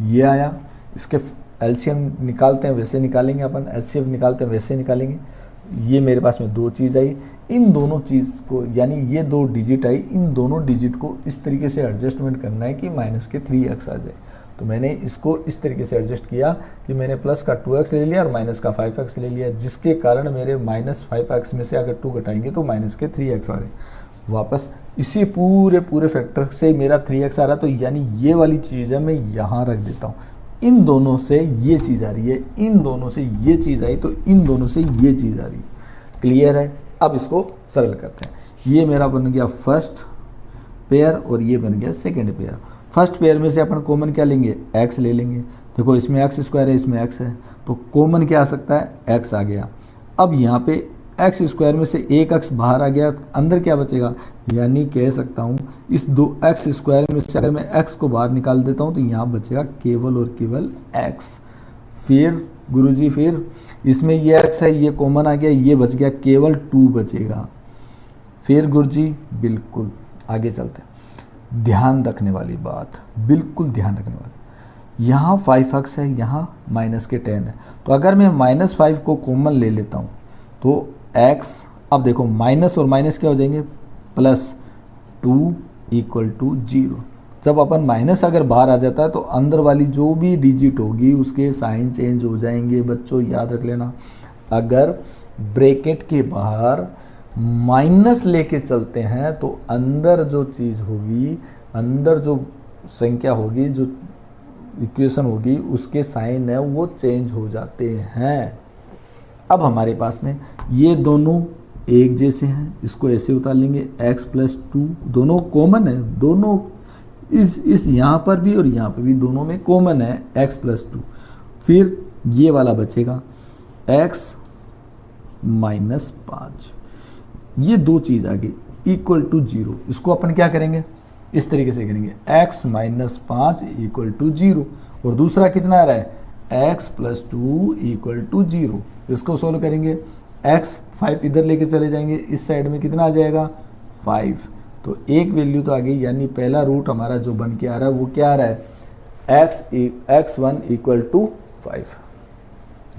ये आया, इसके एलसीएम निकालते हैं वैसे निकालेंगे अपन, एचसीएफ निकालते हैं वैसे निकालेंगे। ये मेरे पास में दो चीज़ आई, इन दोनों चीज़ को, यानी ये दो डिजिट आई, इन दोनों डिजिट को इस तरीके से एडजस्टमेंट करना है कि माइनस के 3x आ जाए। तो मैंने इसको इस तरीके से एडजस्ट किया कि मैंने प्लस का 2x ले लिया और माइनस का 5x ले लिया, जिसके कारण मेरे माइनस 5x में से अगर 2 घटाएंगे तो माइनस के 3x आ रहे। वापस इसी पूरे फैक्टर से मेरा 3x आ रहा, तो यानी ये वाली चीज़ है, मैं यहाँ रख देता हूँ। इन दोनों से ये चीज़ आ रही है, इन दोनों से ये चीज़ आई, तो इन दोनों से ये चीज़ आ रही है। क्लियर है? अब इसको सरल करते हैं। ये मेरा बन गया फर्स्ट पेयर और ये बन गया सेकंड पेयर। फर्स्ट पेयर में से अपन कॉमन क्या लेंगे, x ले लेंगे। देखो इसमें x स्क्वायर है, इसमें x है, तो कॉमन क्या आ सकता है, x आ गया। अब यहाँ पे x स्क्वायर में से एक x बाहर आ गया, अंदर क्या बचेगा, यानी कह सकता हूँ इस दो x स्क्वायर में से अगर मैं x को बाहर निकाल देता हूँ तो यहाँ बचेगा केवल और केवल x। फिर गुरुजी फिर इसमें ये x है, ये कॉमन आ गया, ये बच गया, केवल 2 बचेगा। फिर गुरुजी बिल्कुल आगे चलते हैं, ध्यान रखने वाली बात, बिल्कुल ध्यान रखने वाली, यहाँ 5x है, यहाँ माइनस के 10 है, तो अगर मैं -5 को कॉमन ले लेता हूँ तो x, अब देखो माइनस और माइनस क्या हो जाएंगे, +2 इक्वल टू 0। जब अपन माइनस अगर बाहर आ जाता है तो अंदर वाली जो भी डिजिट होगी उसके साइन चेंज हो जाएंगे। बच्चों याद रख लेना, अगर ब्रैकेट के बाहर माइनस लेके चलते हैं तो अंदर जो चीज़ होगी, अंदर जो संख्या होगी, जो इक्वेशन होगी, उसके साइन है वो चेंज हो जाते हैं। अब हमारे पास में ये दोनों एक जैसे हैं, इसको ऐसे उतार लेंगे, x + 2 दोनों कॉमन है, दोनों इस यहाँ पर भी और यहाँ पर भी दोनों में कॉमन है x + 2। फिर ये वाला बचेगा x - 5, ये दो चीज़ आ गई इक्वल टू 0। इसको अपन क्या करेंगे, इस तरीके से करेंगे, x - 5 इक्वल टू 0, और दूसरा कितना आ रहा है, x + 2 इक्वल टू 0। इसको सोल्व करेंगे, x 5 इधर लेके चले जाएंगे, इस साइड में कितना आ जाएगा 5, तो एक वैल्यू तो आ गई, यानी पहला रूट हमारा जो बन के आ रहा है वो क्या आ रहा है, x1 इक्वल टू 5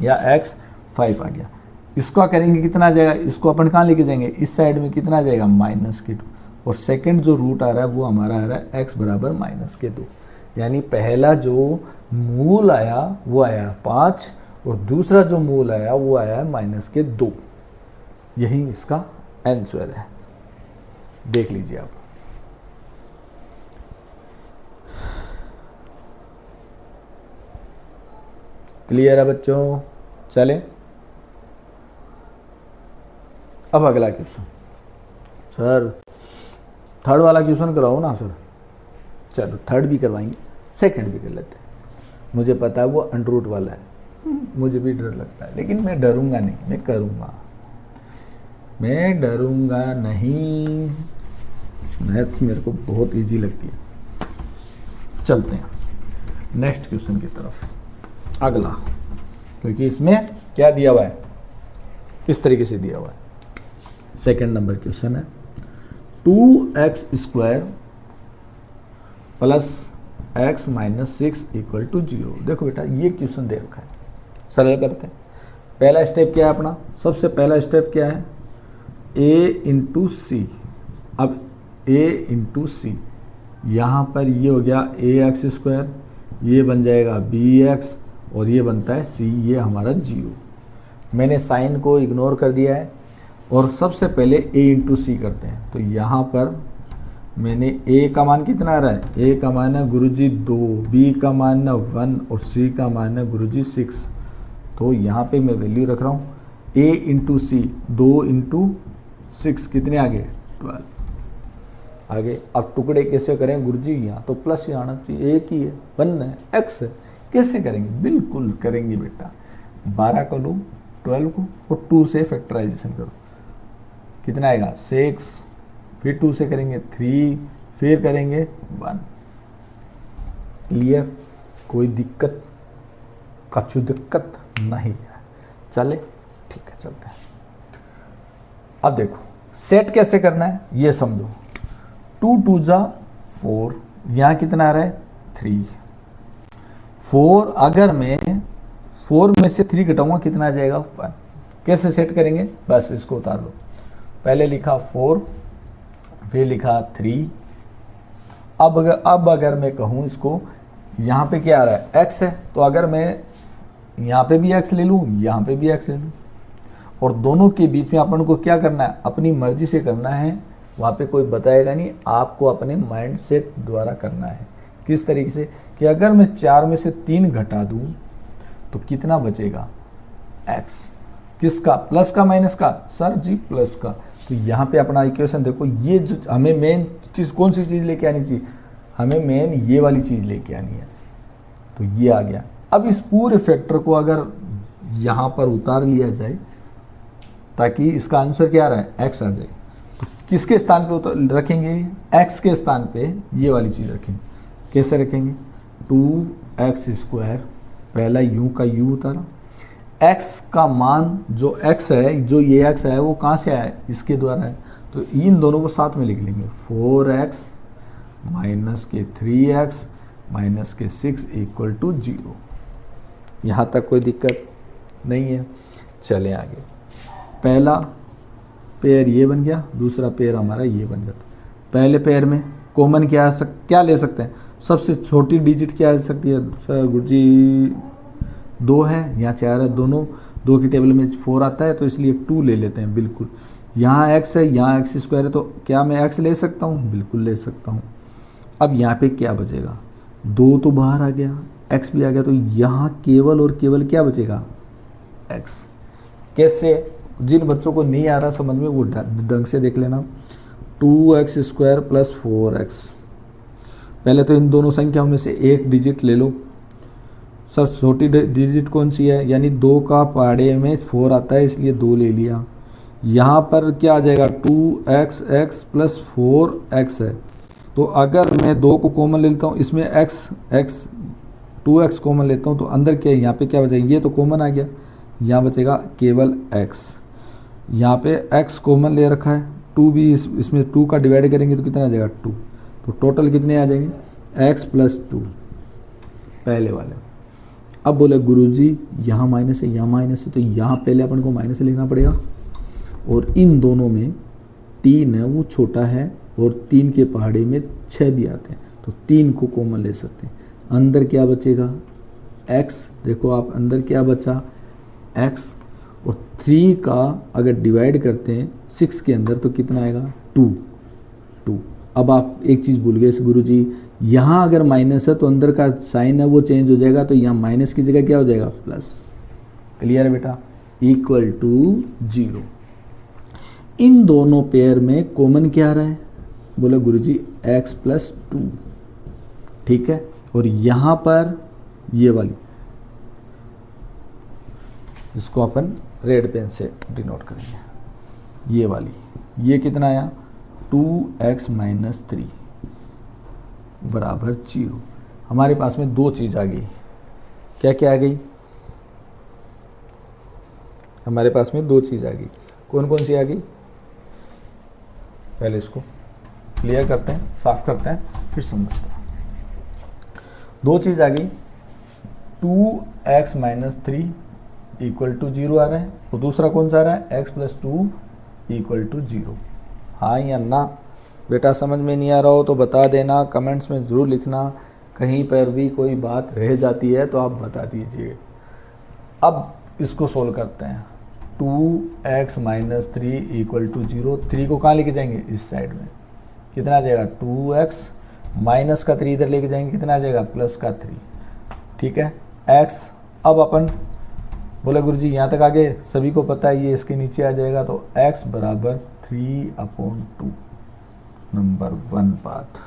या x 5 आ गया। इसको करेंगे कितना आ जाएगा, इसको अपन कहाँ लेके जाएंगे, इस साइड में कितना आ जाएगा -2, और सेकंड जो रूट आ रहा है वो हमारा आ रहा है x बराबर -2, यानी पहला जो मूल आया वो आया 5 और दूसरा जो मूल आया वो आया है -2। यही इसका आंसर है, देख लीजिए आप। क्लियर है बच्चों? चले अब अगला क्वेश्चन। सर थर्ड वाला क्वेश्चन कराओ ना सर। चलो थर्ड भी करवाएंगे, सेकंड भी कर लेते हैं। मुझे पता है वो अंडररूट वाला है, मुझे भी डर लगता है, लेकिन मैं डरूंगा नहीं, मैं करूंगा, मैं डरूंगा नहीं। मैथ्स मेरे को बहुत इजी लगती है। चलते हैं नेक्स्ट क्वेश्चन की तरफ, अगला, क्योंकि इसमें क्या दिया हुआ है, इस तरीके से दिया हुआ है। सेकंड नंबर क्वेश्चन है 2x² + x - 6 इक्वल टू 0। देखो बेटा ये क्वेश्चन दे रखा है, सरल करते हैं। पहला स्टेप क्या है अपना, सबसे पहला स्टेप क्या है, a × c। अब a × c, यहाँ पर ये हो गया ax², ये बन जाएगा bx और ये बनता है c, ये हमारा 0। मैंने साइन को इग्नोर कर दिया है और सबसे पहले a × c करते हैं। तो यहाँ पर मैंने a का मान कितना आ रहा है, a का मान है गुरुजी 2, b का मान है 1 और c का मान है गुरुजी 6। तो यहाँ पे मैं वैल्यू रख रहा हूँ a × c, 2 × 6 कितने आ गए 12। आगे। अब टुकड़े कैसे करें गुरुजी, यहाँ तो प्लस ही आना चाहिए, एक ही है, 1 है, x है, कैसे करेंगे? बिल्कुल करेंगे बेटा, 12 को लो, 12 को और 2 से फैक्टराइजेशन करो, कितना आएगा 6, फिर 2 से करेंगे 3, फिर करेंगे 1। क्लियर? कोई दिक्कत, कछु दिक्कत नहीं है। चले ठीक है, चलते हैं। अब देखो सेट कैसे करना है ये समझो। 2 2 जा 4, यहाँ कितना आ रहा है 3। 4 अगर मैं 4 में से 3 घटाऊंगा कितना आ जाएगा 1। कैसे सेट करेंगे? बस इसको उतार लो, पहले लिखा 4, फिर लिखा 3। अब अगर मैं कहूँ इसको, यहाँ पे क्या आ रहा है x है, तो अगर मैं यहाँ पे भी x ले लूँ, यहाँ पे भी x ले लूँ, और दोनों के बीच में अपन को क्या करना है, अपनी मर्जी से करना है, वहाँ पे कोई बताएगा नहीं, आपको अपने माइंड सेट द्वारा करना है। किस तरीके से कि अगर मैं 4 में से 3 घटा दूँ तो कितना बचेगा x। किसका? प्लस का माइनस का? सर जी प्लस का। तो यहाँ पे अपना इक्वेशन देखो, ये जो हमें मेन चीज़ कौन सी चीज़ लेके आनी चाहिए, हमें मेन ये वाली चीज़ लेके आनी है, तो ये आ गया। अब इस पूरे फैक्टर को अगर यहाँ पर उतार लिया जाए ताकि इसका आंसर क्या आ रहा है x आ जाए, तो किसके स्थान पे रखेंगे? x के स्थान पे ये वाली चीज़ रखेंगे। कैसे रखेंगे? 2x², पहला u का u उतारा, x का मान जो x है, जो ये x है वो कहाँ से आया है? इसके द्वारा है, तो इन दोनों को साथ में लिख लेंगे। 4x माइनस के 3x माइनस के 6 इक्वल टू 0। यहाँ तक कोई दिक्कत नहीं है। चलें आगे। पहला पेयर ये बन गया, दूसरा पेयर हमारा ये बन जाता। पहले पेयर में कॉमन क्या ले सकते हैं? सबसे छोटी डिजिट क्या आ सकती है? सर गुरुजी 2 है, यहाँ 4 है, दोनों 2 की टेबल में 4 आता है, तो इसलिए 2 ले लेते हैं। बिल्कुल, यहाँ x है, यहाँ x² है, तो क्या मैं x ले सकता हूँ? बिल्कुल ले सकता हूँ। अब यहाँ पे क्या बचेगा? 2 तो बाहर आ गया, x भी आ गया, तो यहाँ केवल और केवल क्या बचेगा? x। कैसे? जिन बच्चों को नहीं आ रहा समझ में वो ढंग से देख लेना। 2x² प्लस 4x, पहले तो इन दोनों संख्याओं में से एक डिजिट ले लो। सर छोटी डिजिट कौन सी है? यानी 2 का पहाड़े में 4 आता है, इसलिए 2 ले लिया। यहाँ पर क्या आ जाएगा? 2x प्लस 4x है, तो अगर मैं 2 को कॉमन ले लेता हूँ, इसमें x 2x कॉमन लेता हूँ, तो अंदर क्या है? यहाँ पे क्या बचेगा? ये तो कॉमन आ गया, यहाँ बचेगा केवल x। यहाँ पे x कॉमन ले रखा है, 2 भी इसमें 2 का डिवाइड करेंगे तो कितना आ जाएगा? 2। तो टोटल कितने आ जाएंगे? x प्लस 2 पहले वाले। अब बोले गुरुजी यहाँ माइनस है, यहाँ माइनस है, तो यहाँ पहले अपन को माइनस लेना पड़ेगा, और इन दोनों में 3 है वो छोटा है, और 3 के पहाड़े में 6 भी आते हैं, तो 3 को कॉमन ले सकते हैं। अंदर क्या बचेगा? x। देखो आप अंदर क्या बचा? x, और 3 का अगर डिवाइड करते हैं 6 के अंदर तो कितना आएगा? 2। अब आप एक चीज़ भूल गए गुरुजी, यहाँ अगर माइनस है तो अंदर का साइन है वो चेंज हो जाएगा, तो यहाँ माइनस की जगह क्या हो जाएगा? प्लस। क्लियर है बेटा? Equal to 0। इन दोनों पेयर में कॉमन क्या आ रहा है? बोला गुरुजी x प्लस 2, ठीक है। और यहाँ पर ये वाली, इसको अपन रेड पेन से डिनोट करेंगे, ये वाली, ये कितना आया? 2x माइनस 3 बराबर 0। हमारे पास में 2 चीज़ आ गई। क्या क्या आ गई? हमारे पास में 2 चीज़ आ गई। कौन कौन सी आ गई? पहले इसको क्लियर करते हैं, साफ करते हैं, फिर समझते हैं। 2 चीज़ आ गई, 2x माइनस 3 इक्वल टू 0 आ रहा है, तो दूसरा कौन सा आ रहा है? x plus 2 equal to 0। हाँ या ना? बेटा समझ में नहीं आ रहा हो तो बता देना, कमेंट्स में ज़रूर लिखना, कहीं पर भी कोई बात रह जाती है तो आप बता दीजिए। अब इसको सोल्व करते हैं। 2x माइनस 3 इक्वल टू 0, 3 को कहाँ लेके जाएंगे? इस साइड में, कितना आ जाएगा? 2x माइनस का 3 इधर लेके जाएंगे, कितना आ जाएगा? प्लस का 3, ठीक है। x, अब अपन बोला गुरुजी यहाँ तक आगे सभी को पता है, ये इसके नीचे आ जाएगा, तो x बराबर 3/2। Number 1 path.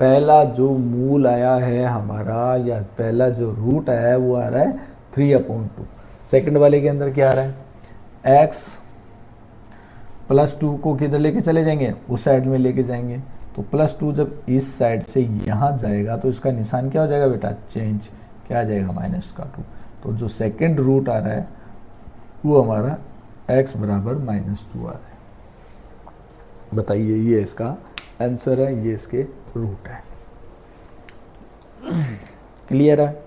पहला जो मूल आया है हमारा, या पहला जो रूट आया है वो आ रहा है 3/2। सेकंड वाले के अंदर क्या आ रहा है, x +2 को किधर लेके चले जाएंगे, उस साइड में लेके जाएंगे। तो +2 जब इस साइड से यहाँ जाएगा तो इसका निशान क्या हो जाएगा बेटा, चेंज, क्या आ जाएगा, -2। तो जो सेकंड रूट आ रहा है वो हमारा x बराबर -2 आ रहा है। बताइए, ये इसका आंसर है, ये इसके रूट है। क्लियर है?